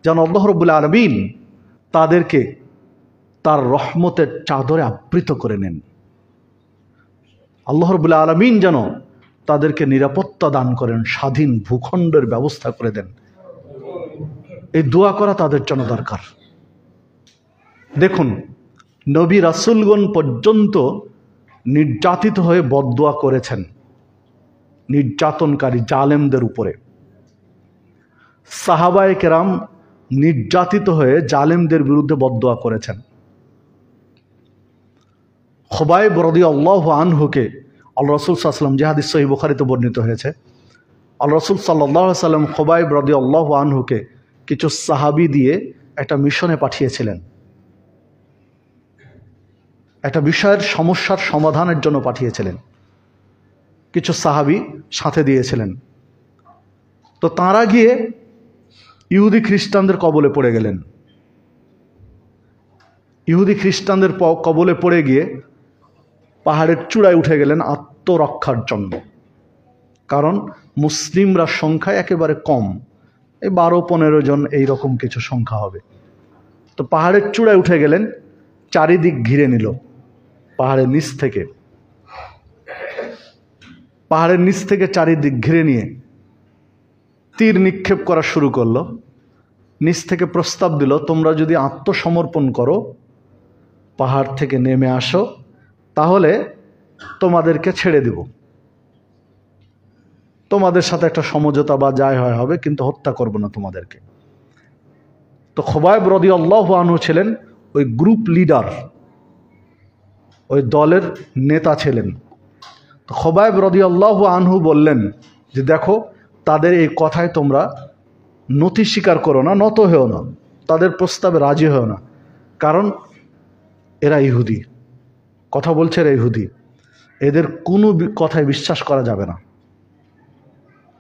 যেন আল্লাহ রাব্বুল আলামিন তাদেরকে তার রহমতের চাদরে আবৃত করে নেন। আল্লাহ রাব্বুল আলামিন যেন তাদেরকে নিরাপত্তা দান করেন, স্বাধীন ভূখণ্ডের ব্যবস্থা করে দেন। এই দোয়া করা তাদের জন্য দরকার। দেখুন, নবী রাসূলগণ পর্যন্ত নির্যাতিত হয়ে বদদোয়া করেছেন নির্যাতনকারী জালেমদের উপরে। সাহাবায়ে কেরাম নির্যাতিত হয়ে জালেমদের বিরুদ্ধে বদদোয়া করেছেন। খুবাইব রাদিয়াল্লাহু আনহুকে আল্লাহ রাসূল সাল্লাল্লাহু আলাইহি ওয়াসাল্লাম, যে হাদিস সহিহ বুখারীতে বর্ণিত হয়েছে, আল্লাহ রাসূল সাল্লাল্লাহু আলাইহি ওয়াসাল্লাম খুবাইব রাদিয়াল্লাহু আনহুকে কিছু সাহাবী দিয়ে একটা মিশনে পাঠিয়েছিলেন, একটা বিষয়ের সমস্যার সমাধানের জন্য পাঠিয়েছিলেন। কিছু সাহাবী সাথে দিয়েছিলেন। তো তাঁরা গিয়ে ইহুদি খ্রিস্টানদের কবলে পড়ে গেলেন। ইহুদি খ্রিস্টানদের কবলে পড়ে গিয়ে পাহাড়ের চূড়ায় উঠে গেলেন আত্মরক্ষার জন্য। কারণ মুসলিমরা সংখ্যায় একেবারে কম, এই 12-15 জন এইরকম কিছু সংখ্যা হবে। তো পাহাড়ের চূড়ায় উঠে গেলেন, চারিদিক ঘিরে নিল। পাহাড়ের নিচ থেকে চারিদিক ঘিরে নিয়ে তীর নিক্ষেপ করা শুরু করলো। নিচ থেকে প্রস্তাব দিল, তোমরা যদি আত্মসমর্পণ করো, পাহাড় থেকে নেমে আসো, তাহলে তোমাদেরকে ছেড়ে দেব, তোমাদের সাথে একটা সমঝোতা বা যাই হয় হবে, কিন্তু হত্যা করব না তোমাদেরকে। তো খুবাইব রাদিয়াল্লাহু আনহু ছিলেন ওই গ্রুপ লিডার, ওই দলের নেতা ছিলেন। তো খুবাইব রাদিয়াল্লাহু আনহু বললেন যে, দেখো, তাদের এই কথায় তোমরা নতি স্বীকার করো না, নত হও না, তাদের প্রস্তাবে রাজি হও না, কারণ এরা ইহুদি, কথা বলছে এরা ইহুদি, এদের কোনো কথায় বিশ্বাস করা যাবে না।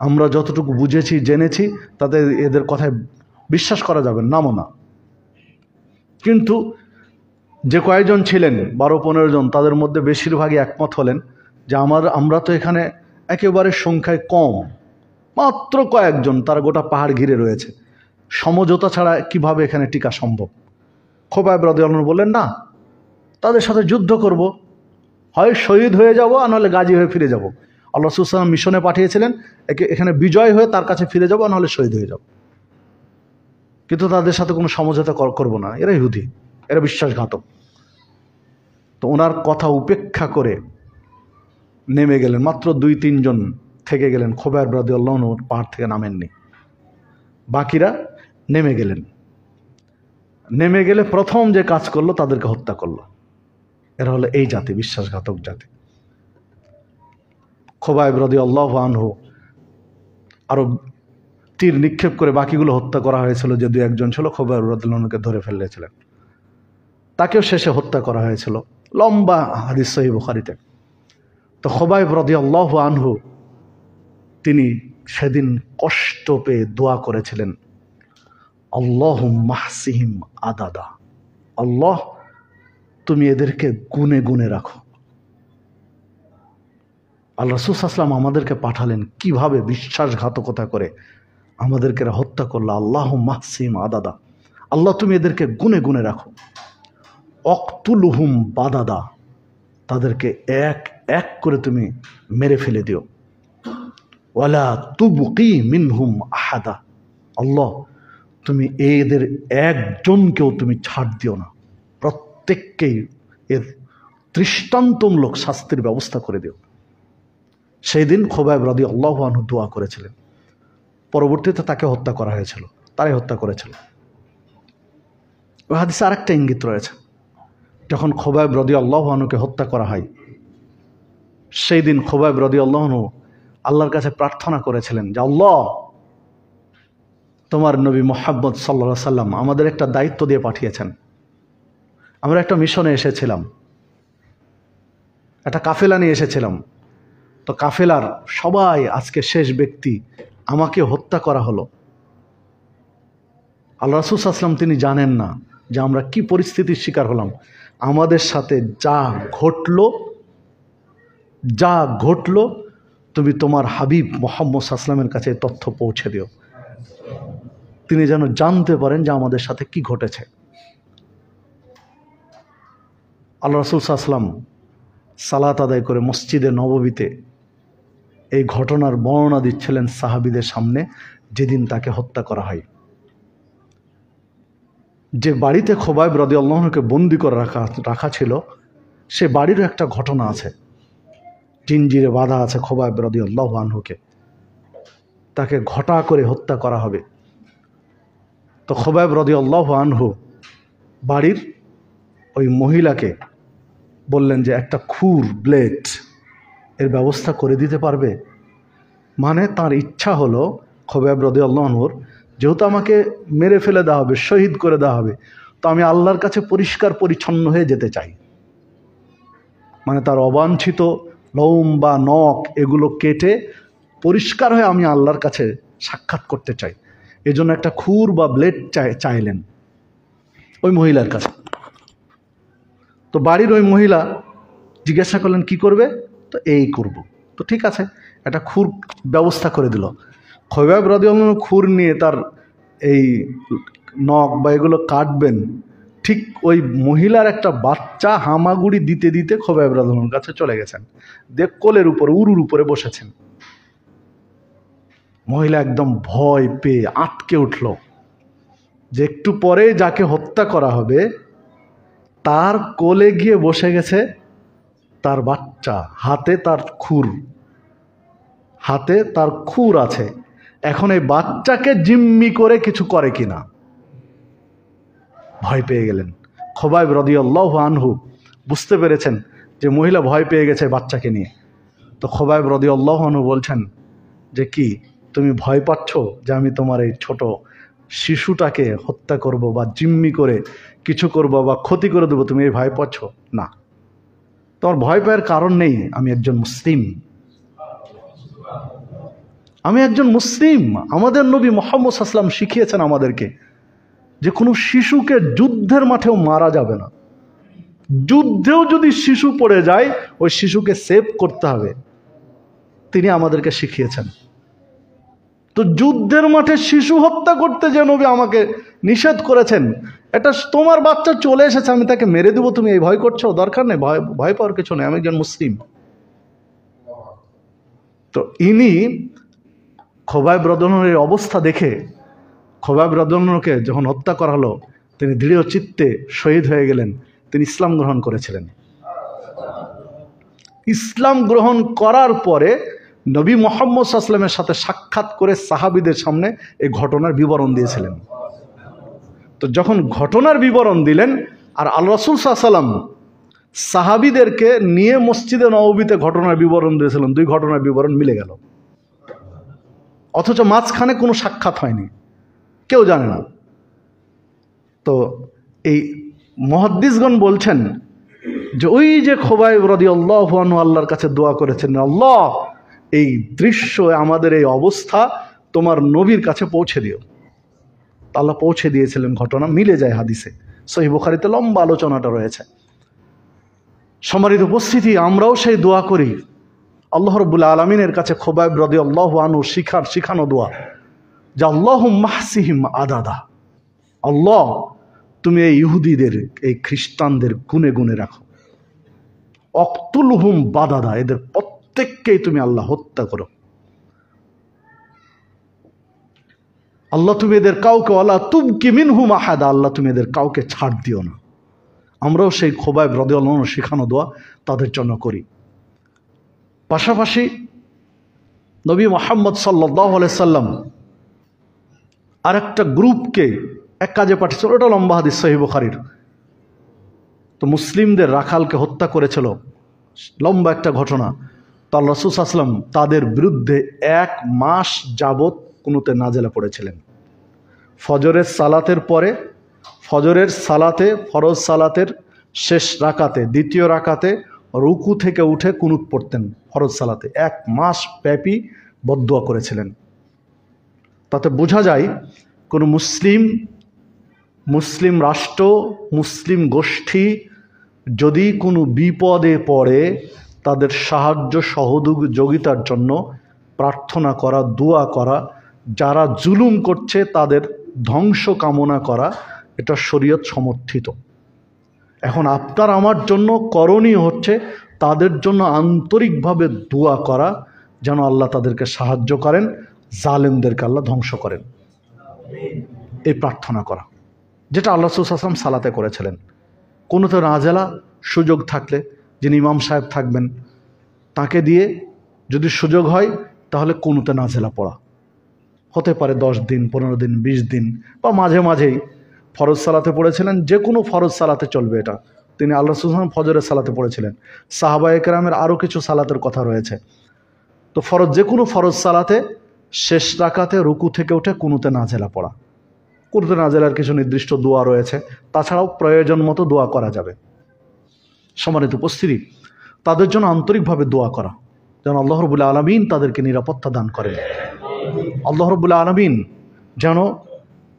আমরা যতটুকু বুঝেছি জেনেছি তাতে এদের কথায় বিশ্বাস করা যাবে, নামও না। কিন্তু যে কয়েকজন ছিলেন 12-15 জন, তাদের মধ্যে বেশিরভাগই একমত হলেন যে আমরা তো এখানে একেবারে সংখ্যায় কম, মাত্র কয়েকজন, তারা গোটা পাহাড় ঘিরে রয়েছে, সমঝোতা ছাড়া কিভাবে এখানে টিকা সম্ভব। খোবাইব রাদিয়াল্লাহু আনহু বললেন, না, তাদের সাথে যুদ্ধ করব, হয় শহীদ হয়ে যাব আর নাহলে গাজী হয়ে ফিরে যাব। আল্লাহ রাসূল সাল্লাল্লাহু আলাইহি ওয়াসাল্লাম মিশনে পাঠিয়েছিলেন এখানে বিজয় হয়ে তার কাছে ফিরে যাব, নাহলে শহীদ হয়ে যাব, কিন্তু তাদের সাথে কোনো সমঝোতা করব না, এরা ইহুদি, এরা বিশ্বাসঘাতক। তো ওনার কথা উপেক্ষা করে নেমে গেলেন, মাত্র 2-3 জন থেকে গেলেন। খোবাইব রাদিয়াল্লাহু আনহু পাহাড় থেকে নামেননি, বাকিরা নেমে গেলেন। নেমে গেলে প্রথম যে কাজ করলো, তাদেরকে হত্যা করলো। এরা হলো এই জাতি, বিশ্বাসঘাতক জাতি। খোবাইব রাদিয়াল্লাহু আনহু আরো তীর নিক্ষেপ করে বাকিগুলো হত্যা করা হয়েছিল। যে 2-1 জন ছিল, খোবাইব রাদিয়াল্লাহু আনহুকে ধরে ফেলেছিলেন, তাকেও শেষে হত্যা করা হয়েছিল। লম্বা হাদিস সহিহ বুখারীতে। তো খোবাইব রাদিয়াল্লাহু আনহু তিনি সেদিন কষ্ট পেয়ে দোয়া করেছিলেন, আল্লাহুম্মা হসিহিম আদাদা, আল্লাহ তুমি এদেরকে গুনে গুনে রাখো। আল্লাহ রাসূল সাল্লাল্লাহু আলাইহি ওয়াসাল্লাম আমাদেরকে পাঠালেন, কিভাবে বিশ্বাসঘাতকতা করে আমাদেরকে হত্যা করলো। আল্লাহুম্মা হসিহিম আদাদা, আল্লাহ তুমি এদেরকে গুনে গুনে রাখো। অকতুলহুম বাদাদা, তাদেরকে এক এক করে তুমি মেরে ফেলে দিও। ওয়ালা তুবকি মিনহুম আহাদা, আল্লাহ তুমি এদের একজনকেও তুমি ছাড় দিও না, প্রত্যেককেই এর দৃষ্টান্তমূলক শাস্তির ব্যবস্থা করে দিও। সেই দিন খোবাইব রাদিয়াল্লাহু আনহু দোয়া করেছিলেন। পরবর্তীতে তাকে হত্যা করা হয়েছিল, তারাই হত্যা করেছিল। ওই হাদিসে আরেকটা ইঙ্গিত রয়েছে, যখন খোবাইব রাদিয়াল্লাহু আনহুকে হত্যা করা হয়, সেই দিন খোবাইব রাদিয়াল্লাহু আনহু আল্লাহর কাছে প্রার্থনা করেছিলেন যে, আল্লাহ তোমার নবী মুহাম্মদ সাল্লাল্লাহু আলাইহি সাল্লাম আমাদের একটা দায়িত্ব দিয়ে পাঠিয়েছেন। আমরা একটা মিশনে এসেছিলাম, একটা কাফেলা নিয়ে এসেছিলাম। তো কাফেলার সবাই আজকে শেষ ব্যক্তি, আমাকে হত্যা করা হলো। আল্লাহ রাসূল সাল্লাল্লাহু আলাইহি ওয়াসাল্লাম তিনি জানেন না যে আমরা কি পরিস্থিতির শিকার হলাম। আমাদের সাথে যা ঘটলো তুমি তোমার হাবিব মুহাম্মদ সাল্লাল্লাহু আলাইহি ওয়াসাল্লামের কাছে তথ্য পৌঁছে দিও, তিনি যেন জানতে পারেন যে আমাদের সাথে কি ঘটেছে। আল্লাহ রাসূল সাল্লাল্লাহু আলাইহি ওয়াসাল্লাম সালাত আদায় করে মসজিদে নববীতে এই ঘটনার বর্ণনা দিচ্ছিলেন সাহাবীদের সামনে, যেদিন তাকে হত্যা করা হয়। যে বাড়িতে খোবাইব রাদিয়াল্লাহু আনহুকে বন্দী করে রাখা ছিল, সে বাড়িরও একটা ঘটনা আছে, জিনজিরে বাঁধা আছে খোবাইব রাদিয়াল্লাহু আনহুকে, তাকে ঘটা করে হত্যা করা হবে। তো খোবাইব রাদিয়াল্লাহু আনহু বাড়ির ওই মহিলাকে বললেন যে একটা ব্লেড এর ব্যবস্থা করে দিতে পারবে। মানে তার ইচ্ছা হলো খোবাইব রাদিয়াল্লাহু আনহুর, যেহেতু আমাকে মেরে ফেলে দেওয়া হবে, শহীদ করে দেওয়া হবে, তো আমি আল্লাহর কাছে পরিষ্কার পরিচ্ছন্ন হয়ে যেতে চাই। মানে তার অবাঞ্ছিত লোম বা নখ এগুলো কেটে পরিষ্কার হয়ে আমি আল্লাহর কাছে সাক্ষাৎ করতে চাই। এজন্য একটা বা ব্লেড চাইলেন ওই মহিলার কাছে। তো বাড়ির ওই মহিলা জিজ্ঞাসা করলেন কি করবে, তো এই করব। তো ঠিক আছে, একটা ব্যবস্থা করে দিল। খোবাইব রাদিয়াল্লাহু আনহু নিয়ে তার এই নখ বা এগুলো কাটবেন, ঠিক ওই মহিলার একটা বাচ্চা হামাগুড়ি দিতে দিতে খোবাইব রাদিয়াল্লাহু আনহুর কাছে চলে গেছেন, কোলের উপরে উরুর উপরে বসেছেন। মহিলা একদম ভয় পেয়ে আটকে উঠল যে একটু পরে যাকে হত্যা করা হবে তার কোলে গিয়ে বসে গেছে তার বাচ্চা, হাতে তার খুর আছে। এখন এই বাচ্চাকে জিম্মি করে কিছু করে কিনা ভয় পেয়ে গেলেন। খোবাইব রাদিয়াল্লাহু আনহু বুঝতে পেরেছেন যে মহিলা ভয় পেয়ে গেছে বাচ্চাকে নিয়ে। তো খোবাইব রাদিয়াল্লাহু আনহু বলছেন যে কি তুমি ভয় পাচ্ছ যে আমি তোমার এই ছোট শিশুটাকে হত্যা করব বা জিম্মি করে কিছু করব বা ক্ষতি করে দেবো, তুমি এই ভয় পাচ্ছ? না, তোমার ভয় পাওয়ার কারণ নেই, আমি একজন মুসলিম। আমি একজন মুসলিম, আমাদের নবী মুহাম্মদ সাল্লাল্লাহু আলাইহি ওয়াসাল্লাম শিখিয়েছেন আমাদেরকে যে কোনো শিশুকে যুদ্ধের মাঠেও মারা যাবে না। যুদ্ধেও যদি শিশু পড়ে যায় ওই শিশুকে সেভ করতে হবে, তিনি আমাদেরকে শিখিয়েছেন। তো যুদ্ধের মাঠে শিশু হত্যা করতে যে নবী আমাকে নিষেধ করেছেন, এটা তোমার বাচ্চা চলে এসেছে আমি তাকে মেরে দেবো, তুমি এই ভয় করছো, দরকার নেই, ভয় পাওয়ার কিছু নেই, আমি একজন মুসলিম। তো ইনি খোবাইব রাদিয়াল্লাহু আনহুর অবস্থা দেখে, খোবাইব রাদিয়াল্লাহু আনহুকে যখন হত্যা করা হলো তিনি দৃঢ় চিত্তে শহীদ হয়ে গেলেন, তিনি ইসলাম গ্রহণ করেছিলেন। ইসলাম গ্রহণ করার পরে নবী মুহাম্মদ সাল্লাল্লাহু আলাইহি ওয়াসাল্লামের সাথে সাক্ষাৎ করে সাহাবীদের সামনে এই ঘটনার বিবরণ দিয়েছিলেন। তো যখন ঘটনার বিবরণ দিলেন আর আল্লাহ রাসূল সাল্লাল্লাহু আলাইহি ওয়াসাল্লাম সাহাবীদেরকে নিয়ে মসজিদে নববীতে ঘটনার বিবরণ দিয়েছিলেন, দুই ঘটনার বিবরণ মিলে গেল, অথচ মাঝখানে কোনো সাক্ষাৎ হয়নি, কেউ জানে না। তো এই মুহাদ্দিসগণ বলছেন যে ওই যে খোবাইব রাদিয়াল্লাহু আনহু আল্লাহর কাছে দোয়া করেছেন, আল্লাহ এই দৃশ্য, আমাদের এই অবস্থা তোমার নবীর কাছে পৌঁছে দিও। আল্লাহ পৌঁছে দিয়েছিলেন, ঘটনা মিলে যায় হাদিসে, সহিহ বুখারীতে লম্বা আলোচনাটা রয়েছে। সম্মানিত উপস্থিতি, আমরাও সেই দোয়া করি আল্লাহ রাব্বুল আলামিনের কাছে খোবাইব রাদিয়াল্লাহু আনহু শিখানো দোয়া যে আল্লাহুম্মা হসিহিম আদাদা, আল্লাহ তুমি এই ইহুদিদের, এই খ্রিস্টানদের গুনে গুনে রাখো, অকতুলহুম বাদাদা, এদের প্রত্যেককেই তুমি আল্লাহ হত্যা করো, আল্লাহ তুমি এদের কাউকে, আল্লাহ তুবকি মিনহুম আহাদা, আল্লাহ তুমি এদের কাউকে ছাড় দিও না। আমরাও সেই খোবাইব রাদিয়াল্লাহু আনহু শেখানো দোয়া তাদের জন্য করি। পাশাপাশি নবী মুহাম্মদ সাল্লাল্লাহু আলাইহি সাল্লাম আরেকটা গ্রুপকে এক কাজে পাঠিয়েছিল, ওটা লম্বা হাদিস সহিহ বুখারীর। তো মুসলিমদের রাখালকে হত্যা করেছিল, লম্বা একটা ঘটনা। তো আল্লাহ রাসূল সাল্লাল্লাহু আলাইহি ওয়াসাল্লাম তাদের বিরুদ্ধে 1 মাস যাবত কুনুতে নাজেলা পড়েছিলেন। ফজরের সালাতের পরে, ফজরের সালাতে, ফরজ সালাতের শেষ রাকাতে, দ্বিতীয় রাকাতে রুকু থেকে উঠে কুনুত পড়তেন ফরজ সালাতে। 1 মাস ব্যাপী বদদুয়া করেছিলেন। তাতে বোঝা যায় কোনো মুসলিম রাষ্ট্র, মুসলিম গোষ্ঠী যদি কোনো বিপদে পড়ে তাদের সাহায্য সহযোগিতার জন্য প্রার্থনা করা, দোয়া করা, যারা জুলুম করছে তাদের ধ্বংস কামনা করা, এটা শরীয়ত সমর্থিত। এখন আপনার আমার জন্য করণীয় হচ্ছে তাদের জন্য আন্তরিকভাবে দোয়া করা, যেন আল্লাহ তাদেরকে সাহায্য করেন, জালেমদেরকে আল্লাহ ধ্বংস করেন, এই প্রার্থনা করা, যেটা আল্লাহ রাসূল সাল্লাল্লাহু আলাইহি ওয়াসাল্লাম সালাতে করেছিলেন। কোনোতে নাজেলা সুযোগ থাকলে যিনি ইমাম সাহেব থাকবেন তাকে দিয়ে যদি সুযোগ হয় তাহলে কোনোতে নাজেলা পড়া, হতে পারে 10 দিন, 15 দিন, 20 দিন, বা মাঝে মাঝেই ফরজ সালাতে পড়েছিলেন, যে কোনো ফরজ সালাতে চলবে এটা। তিনি আল্লাহ রাসূল সাল্লাল্লাহু আলাইহি ওয়াসাল্লাম ফজরের সালাতে পড়েছিলেন, সাহাবায়ে কেরামের আরও কিছু সালাতের কথা রয়েছে। তো যে কোনো ফরজ সালাতে শেষ রাকাতে রুকু থেকে উঠে কুনুতে নাজেলা পড়া। কুনুতে নাজেলার কিছু নির্দিষ্ট দোয়া রয়েছে, তাছাড়াও প্রয়োজন মতো দোয়া করা যাবে। সম্মানিত উপস্থিতি, তাদের জন্য আন্তরিকভাবে দোয়া করা যেন আল্লাহ রাব্বুল আলামিন তাদেরকে নিরাপত্তা দান করেন, আল্লাহ রাব্বুল আলামিন যেন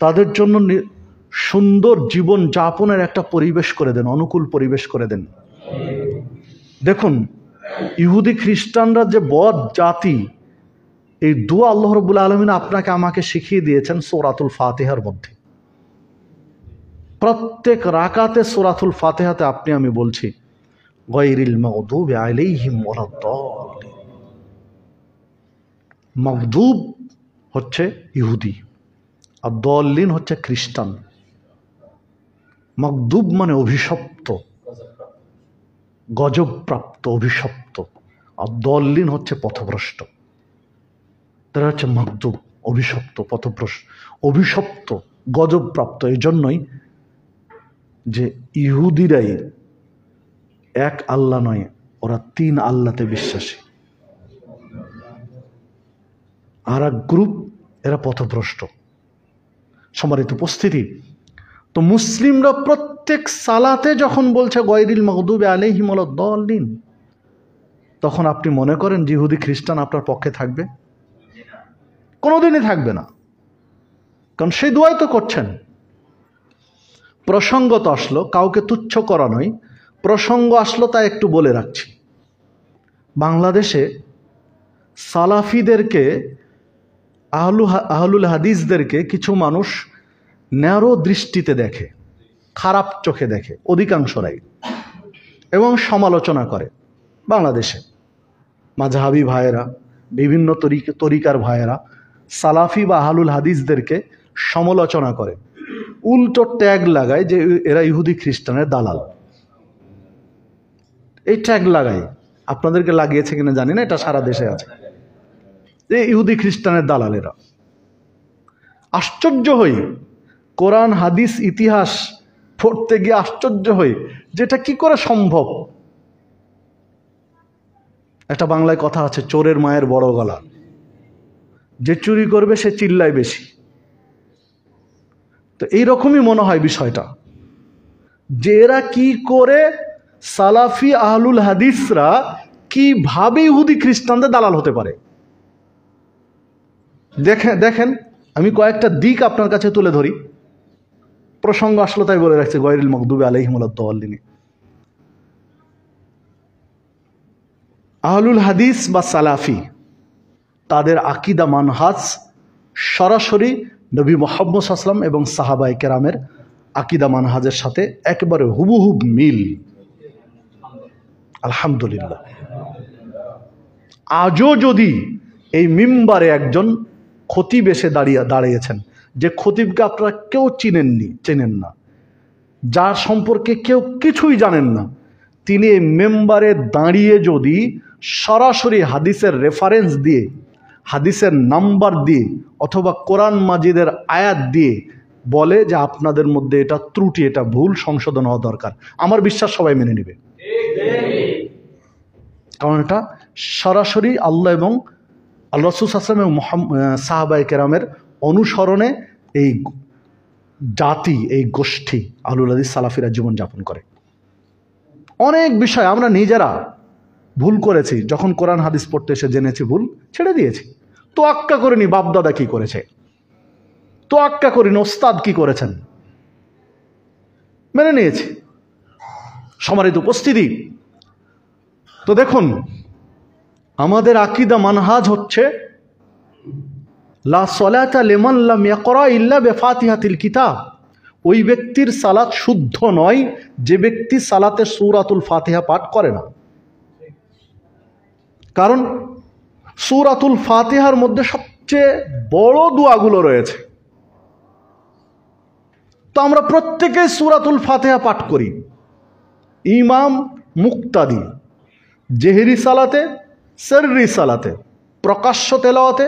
তাদের জন্য সুন্দর জীবন যাপনের একটা পরিবেশ করে দেন, অনুকূল পরিবেশ করে দেন। দেখুন, ইহুদি খ্রিস্টানরা যে বদ জাতি, এই দোয়া আল্লাহ রাব্বুল আলামিন আপনাকে আমাকে শিখিয়ে দিয়েছেন সূরাতুল ফাতিহার মধ্যে। প্রত্যেক রাকাতে সূরাতুল ফাতিহাতে আপনি আমি বলছি গায়রিল মাগদুবি আলাইহিম ওয়ালাদ-দাল্লিন। মাগদুব হচ্ছে ইহুদি আর দাল্লিন হচ্ছে খ্রিস্টান। মাগদুব মানে অভিশপ্ত, গজবপ্রাপ্ত, অভিশপ্ত, আর দাল্লিন হচ্ছে পথভ্রষ্ট। তারা হচ্ছে মাগদুব, অভিশপ্ত, পথভ্রষ্ট, অভিশপ্ত, গজবপ্রাপ্ত। এই জন্যই যে ইহুদিরাই এক আল্লাহ নয়, ওরা 3 আল্লাহতে বিশ্বাসী। আর এক গ্রুপ এরা পথভ্রষ্ট। সম্মানিত উপস্থিতি, তো মুসলিমরা প্রত্যেক সালাতে যখন বলছে গায়রিল মাগদুবি আলাইহিম ওয়ালাদ-দাল্লিন, তখন আপনি মনে করেন যে ইহুদি খ্রিস্টান আপনার পক্ষে থাকবে? কোনোদিনই থাকবে না, কারণ সেই দোয়াই তো করছেন। প্রসঙ্গ তো আসলো, কাউকে তুচ্ছ করা নয়, প্রসঙ্গ আসলো তাই একটু বলে রাখছি। বাংলাদেশে সালাফিদেরকে, আহলুল হাদিসদেরকে কিছু মানুষ ন্যারো দৃষ্টিতে দেখে, খারাপ চোখে দেখে অধিকাংশরাই, এবং সমালোচনা করে। বাংলাদেশে মাযহাবী ভাইয়েরা, বিভিন্ন তরিকার ভাইয়েরা সালাফি বা আহলুল হাদিসদেরকে সমালোচনা করে, উল্টো ট্যাগ লাগায় যে এরা ইহুদি খ্রিস্টানের দালাল। এই ট্যাগ লাগায়, আপনাদেরকে লাগিয়েছে কিনা জানি না, এটা সারা দেশে আছে, যে ইহুদি খ্রিস্টানের দালাল এরা। আশ্চর্য হই, কোরআন হাদিস ইতিহাস পড়তে গিয়ে আশ্চর্য হই যেটা কি করে সম্ভব। একটা বাংলায় কথা আছে, চোরের মায়ের বড় গলা, যে চুরি করবে সে চিল্লায় বেশি। তো এইরকমই মনে হয় বিষয়টা, যে এরা কি করে সালাফি আহলুল হাদিসরা কিভাবে ইহুদি খ্রিস্টানদের দালাল হতে পারে। দেখেন আমি কয়েকটা দিক আপনার কাছে তুলে ধরি, প্রসঙ্গ আসলো তাই বলে রাখছে, গায়রিল মাগদুবি আলাইহিম ওয়ালাদ-দাল্লিন। আহলুল হাদিস বা সালাফি তাদের আকীদা মানহাজ সরাসরি নবী মুহাম্মদ সাল্লাল্লাহু আলাইহি ওয়াসাল্লাম এবং সাহাবায়ে কেরামের আকীদা মানহাজের সাথে একেবারে হুবহুব মিল, আলহামদুলিল্লাহ। আজও যদি এই মিম্বারে একজন খতিব এসে দাঁড়িয়েছেন, যে খতিবকে আপনারা কেউ চেনেন না, যার সম্পর্কে কেউ কিছুই জানেন না, তিনি এই মেম্বারে দাঁড়িয়ে যদি সরাসরি হাদিসের রেফারেন্স দিয়ে, হাদিসের নাম্বার দিয়ে, অথবা কোরআন মাজিদের আয়াত দিয়ে বলে যে আপনাদের মধ্যে এটা ত্রুটি, এটা ভুল, সংশোধন হওয়া দরকার, আমার বিশ্বাস সবাই মেনে নেবে। কারণ এটা সরাসরি আল্লাহ এবং আল্লাহ রাসূল সাল্লাল্লাহু আলাইহি ওয়াসাল্লাম এবং সাহাবায়ে কেরামের অনুসরণে এই জাতি, এই গোষ্ঠী আহলুল হাদিস সালাফিরা জীবনযাপন করে। অনেক বিষয় আমরা নিজেরা ভুল করেছি, যখন কোরআন হাদিস পড়তে এসে জেনেছি ভুল, ছেড়ে দিয়েছি। তোয়াক্কা করিনি বাপদাদা কি করেছে, তোয়াক্কা করিনি ওস্তাদ কি করেছেন, মেনে নিয়েছি। সম্মানিত উপস্থিতি, তো দেখুন আমাদের আকীদা মানহাজ হচ্ছে লা সলাতা লিমান লাম ইয়াকরা ইল্লা বিফাতিহাতিল কিতাব। ওই ব্যক্তির সালাত শুদ্ধ নয় যে ব্যক্তি সালাতে সূরাতুল ফাতিহা পাঠ করে না। কারণ সূরাতুল ফাতিহার মধ্যে সবচেয়ে বড় দোয়াগুলো রয়েছে। তো আমরা প্রত্যেকেই সূরাতুল ফাতিহা পাঠ করি, ইমাম, মুক্তাদি, জেহরি সালাতে, সেররি সালাতে, প্রকাশ্য তেলাওয়াতে,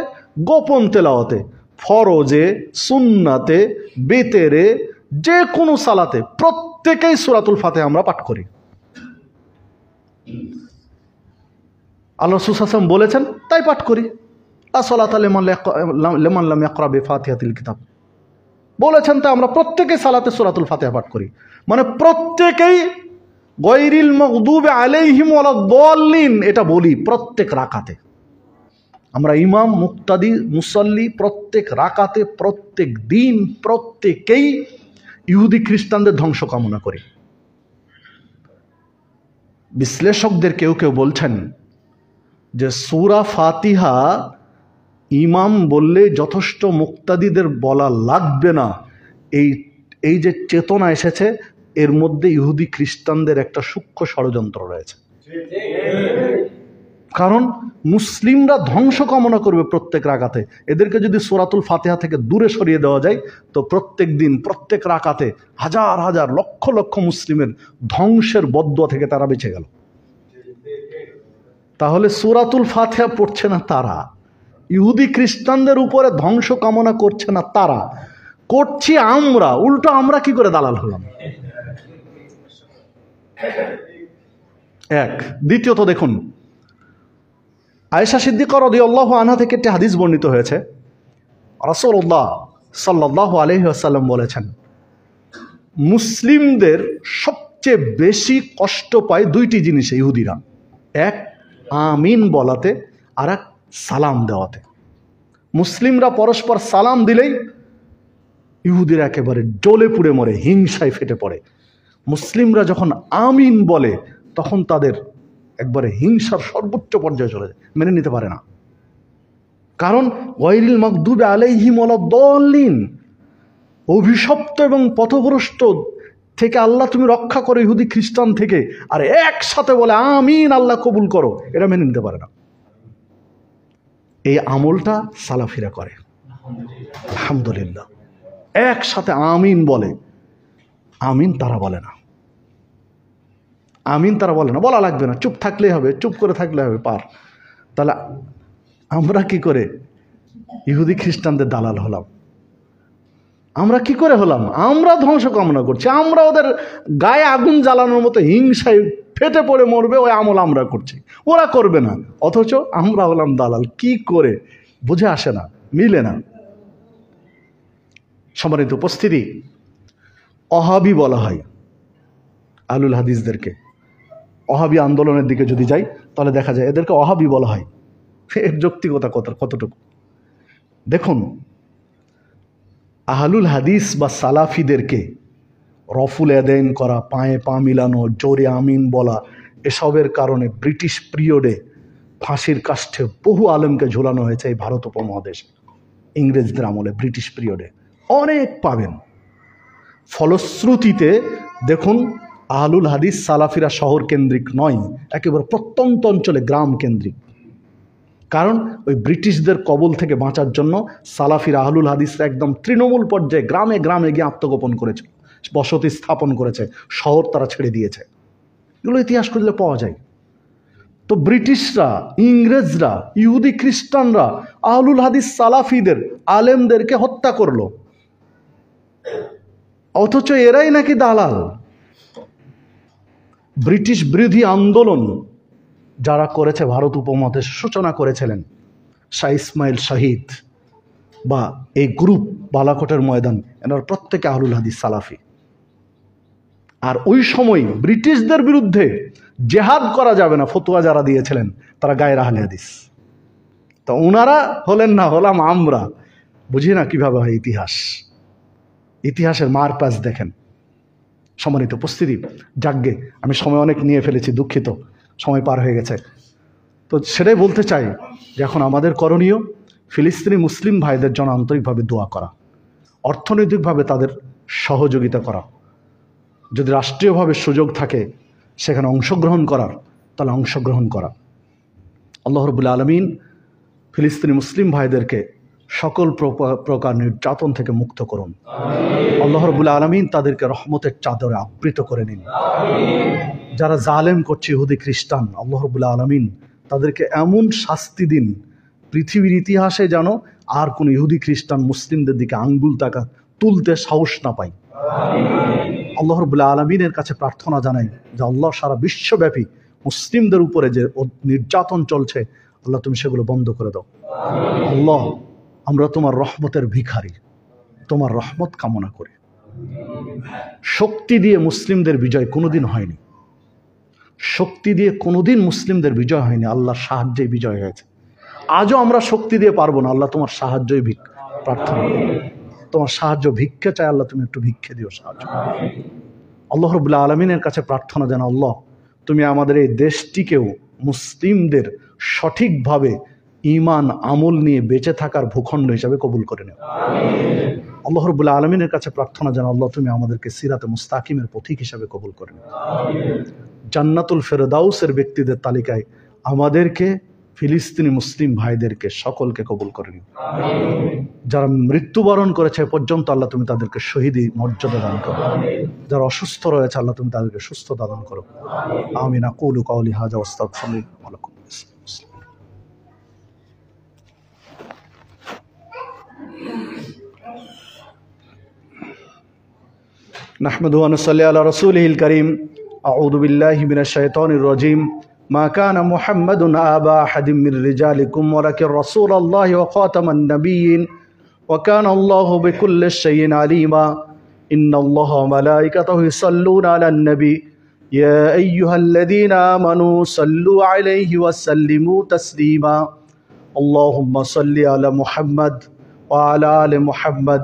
গোপন তেলাওয়াতে, ফরজে, সুন্নাতে, বেতেরে, যে কোনো সালাতে প্রত্যেকেই সূরাতুল ফাতিহা আমরা পাঠ করি। আল্লাহ রাসূল সাল্লাল্লাহু আলাইহি ওয়াসাল্লাম বলেছেন তাই পাঠ করি। লা সালাতা লিমান লাম ইয়াকরা বিফাতিহাতিল কিতাব বলেছেন, তাই আমরা প্রত্যেকেই সালাতে সূরাতুল ফাতিহা পাঠ করি। মানে প্রত্যেকেই গায়রিল মাগদুবি আলাইহিম ওয়ালাদ-দাল্লিন এটা বলি প্রত্যেক রাকাতে। আমরা ইমাম, মুক্তাদি, মুসাল্লি প্রত্যেক রাকাতে, প্রত্যেক দিন প্রত্যেকেই ইহুদি খ্রিস্টানদের ধ্বংস কামনা করি। বিশ্লেষকদের কেউ কেউ বলছেন যে সূরা ফাতিহা ইমাম বললে যথেষ্ট, মুক্তাদিদের বলা লাগবে না। এই যে চেতনা এসেছে, এর মধ্যে ইহুদি খ্রিস্টানদের একটা সূক্ষ্ম ষড়যন্ত্র রয়েছে। কারণ মুসলিমরা ধ্বংস কামনা করবে প্রত্যেক রাকাতে, এদেরকে যদি সূরাতুল ফাতিহা থেকে দূরে সরিয়ে দেওয়া যায় তো প্রত্যেক দিন প্রত্যেক রাকাতে হাজার হাজার লক্ষ লক্ষ মুসলিমের ধ্বংসের বদদুয়া থেকে তারা বেঁচে গেল। তাহলে সূরাতুল ফাতিহা পড়ছে না তারা, ইহুদি খ্রিস্টানদের উপরে ধ্বংস কামনা করছে না তারা, করছি আমরা। উল্টো আমরা কি করে দালাল হলাম? এক। দ্বিতীয়ত দেখুন, আয়েশা সিদ্দিকা রাদিয়াল্লাহু আনহা থেকে একটি হাদিস বর্ণিত হয়েছে, রাসূলুল্লাহ সাল্লাল্লাহু আলাইহি ওয়াসাল্লাম বলেছেন, মুসলিমদের সবচেয়ে বেশি কষ্ট পায় দুইটি জিনিসে ইহুদিরা। এক, আমিন বলাতে, আর এক সালাম দেওয়াতে। মুসলিমরা পরস্পর সালাম দিলেই ইহুদিরা একেবারে জ্বলে পুড়ে মরে, হিংসায় ফেটে পড়ে। মুসলিমরা যখন আমিন বলে তখন তাদের একবারে হিংসার সর্বোচ্চ পর্যায়ে চলে যায়, মেনে নিতে পারে না। কারণ গায়রিল মাগদুবি আলাইহিম ওয়ালাদ-দাল্লিন, অভিশপ্ত এবং পথভ্রষ্ট থেকে আল্লাহ তুমি রক্ষা করো ইহুদি খ্রিস্টান থেকে, আর একসাথে বলে আমিন আল্লাহ কবুল করো, এটা মেনে নিতে পারে না। এই আমলটা সালাফিরা করে, আলহামদুলিল্লাহ। একসাথে আমিন বলে, আমিন তারা বলে না, আমিন তারা বলে না, বলা লাগবে না, চুপ থাকলেই হবে, চুপ করে থাকলে হবে, পার। তাহলে আমরা কি করে ইহুদি খ্রিস্টানদের দালাল হলাম? আমরা কি করে হলাম? আমরা ধ্বংস কামনা করছি, আমরা ওদের গায়ে আগুন জ্বালানোর মতো হিংসায় ফেটে পড়ে মরবে, ওই আমল আমরা করছি, ওরা করবে না, অথচ আমরা হলাম দালাল। কি করে বুঝে আসে না, মিলে না। সম্মানিত উপস্থিতি, ওহাবি বলা হয় আহলুল হাদিসদেরকে। ওহাবি আন্দোলনের দিকে যদি যাই তাহলে দেখা যায় এদেরকে ওহাবি বলা হয়। এর যৌক্তিকতা কতটুকু দেখুন। আহলুল হাদিস বা সালাফিদেরকে রফুল এদেন করা, পায়ে পা মিলানো, জোরে আমিন বলা, এসবের কারণে ব্রিটিশ পিরিয়ডে ফাঁসির কাষ্ঠে বহু আলেমকে ঝুলানো হয়েছে এই ভারত উপমহাদেশে। ইংরেজদের আমলে ব্রিটিশ পিরিয়ডে অনেক পাবেন। ফলশ্রুতিতে দেখুন, আহলুল হাদিস সালাফিরা শহর কেন্দ্রিক নয়, একেবারে প্রত্যন্ত অঞ্চলে গ্রাম কেন্দ্রিক। কারণ ওই ব্রিটিশদের কবল থেকে বাঁচার জন্য সালাফিরা, আহলুল হাদিসরা একদম তৃণমূল পর্যায়ে গ্রামে গ্রামে গিয়ে আত্মগোপন করেছে, বসতি স্থাপন করেছে, শহর তারা ছেড়ে দিয়েছে। এগুলো ইতিহাস খুঁজলে পাওয়া যায়। তো ব্রিটিশরা, ইংরেজরা, ইহুদি খ্রিস্টানরা আহলুল হাদিস সালাফিদের আলেমদেরকে হত্যা করলো, অথচ এরাই নাকি দালাল। ব্রিটিশ বিরোধী আন্দোলন যারা করেছে ভারত উপমহাদেশ সূচনা করেছিলেন শাহ ইসমাইল শহীদ বা এই গ্রুপ বালাকোটের ময়দান, এনার প্রত্যেকে আহলুল হাদিস সালাফি। আর ওই সময় ব্রিটিশদের বিরুদ্ধে জেহাদ করা যাবে না ফতোয়া যারা দিয়েছিলেন তারা গায়ের আহলে হাদিস। তো ওনারা হলেন না, হলাম আমরা। বুঝি না কিভাবে হয় ইতিহাস, ইতিহাসের মারপ্যাচ দেখেন। সম্মানিত উপস্থিতি, যাগ্গে আমি সময় অনেক নিয়ে ফেলেছি, দুঃখিত, সময় পার হয়ে গেছে। তো সেটাই বলতে চাই যে এখন আমাদের করণীয় ফিলিস্তিনি মুসলিম ভাইদের জন্য আন্তরিকভাবে দোয়া করা, অর্থনৈতিকভাবে তাদের সহযোগিতা করা, যদি রাষ্ট্রীয়ভাবে সুযোগ থাকে সেখানে অংশগ্রহণ করার তাহলে অংশগ্রহণ করা। আল্লাহ রাব্বুল আলামিন ফিলিস্তিনি মুসলিম ভাইদেরকে সকল প্রকার নির্যাতন থেকে মুক্ত করুন। আল্লাহ রাব্বুল আলামিন তাদেরকে রহমতের চাদরে আবৃত করে নিন। যারা জালেম করছে ইহুদি খ্রিস্টান, আল্লাহ রাব্বুল আলামিন তাদেরকে এমন শাস্তি দিন পৃথিবীর ইতিহাসে যেন আর কোন ইহুদি খ্রিস্টান মুসলিমদের দিকে আঙ্গুল তুলতে সাহস না পায়। আল্লাহ রাব্বুল আলামিনের কাছে প্রার্থনা জানাই যে আল্লাহ সারা বিশ্বব্যাপী মুসলিমদের উপরে যে নির্যাতন চলছে, আল্লাহ তুমি সেগুলো বন্ধ করে দাও। আল্লাহ, আমরা তোমার রহমতের ভিখারি, তোমার রহমত কামনা করি। শক্তি দিয়ে মুসলিমদের বিজয় কোনোদিন হয়নি, শক্তি দিয়ে কোনোদিন মুসলিমদের বিজয় হয়নি, আল্লাহর সাহায্যে বিজয় হয়েছে। আজও আমরা শক্তি দিয়ে পারবো না, আল্লাহ তোমার সাহায্যই প্রার্থনা, তোমার সাহায্য ভিক্ষা চাই, আল্লাহ তুমি একটু ভিক্ষে দিও, সাহায্য। আল্লাহ রাব্বুল আলামিনের কাছে প্রার্থনা জানা, আল্লাহ তুমি আমাদের এই দেশটিকেও মুসলিমদের সঠিকভাবে ঈমান আমল নিয়ে বেঁচে থাকার ভূখণ্ড হিসাবে কবুল করে নেও। আল্লাহ রাব্বুল আলামিনের কাছে প্রার্থনা জানা, আল্লাহ তুমি আমাদেরকে সিরাতে মুস্তাকিমের পথিক হিসাবে কবুল করে নেও। জান্নাতুল ফেরদাউসের ব্যক্তিদের তালিকায় আমাদেরকে, ফিলিস্তিনি মুসলিম ভাইদেরকে সকলকে কবুল করে নিও। যারা মৃত্যুবরণ করেছে পর্যন্ত আল্লাহ তুমি তাদেরকে শহীদি মর্যাদা দান করো। যারা অসুস্থ রয়েছে আল্লাহ তুমি তাদেরকে সুস্থতা দান করো। আমিন। আকুলু কাওলি হাযা ওয়াস্তাগফিরুল্লাহ লাকুম। নাহমাদুহু ওয়া নুসাল্লি আলা রাসূলিহিল কারীম। আউযু বিল্লাহি মিনাশ শাইতানির রাজীম। মা কানা মুহাম্মাদুন আবা আহাদিম মির রিজালিকুম ওয়ালাকিন রাসূলুল্লাহি ওয়া খাতামান নাবিয়্যিন ওয়া কানা আল্লাহু বিকুল্লি শাইইন আলীমা। ইন্নাল্লাহা ওয়া মালাইকাতাহু ইউসাল্লুনা আলান নবী ইয়া আইয়ুহাল্লাযীনা আমানু সাল্লু আলাইহি ওয়া সাল্লিমু তাসলিমা। اللهم صل على محمد وعلى آل محمد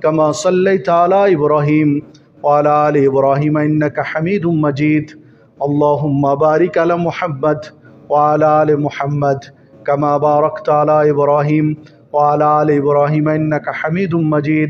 كما صليت على إبراهيم وعلى آل إبراهيم إنك حميد مجيد اللهم بارك على محمد وعلى آل محمد كما باركت على إبراهيم وعلى آل إبراهيم إنك حميد مجيد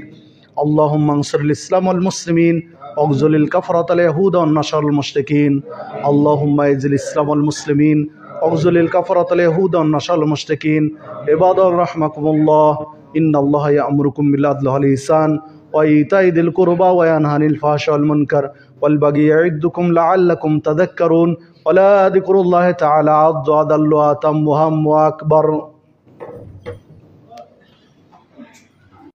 اللهم انصر الإسلام والمسلمين واخذل الكفرة اليهود والنصارى المشركين اللهم اعز الإسلام والمسلمين واخذل الكفرة اليهود والنصارى المشركين عباد رحمكم الله إن الله يأمركم بالعدل والإحسان وإيتاء ذي القربى وينهى عن الفحشاء والمنكر والبغي يعظكم لعلكم تذكرون ولا ذكر الله تعالى أعظم وأتم وأهم وأكبر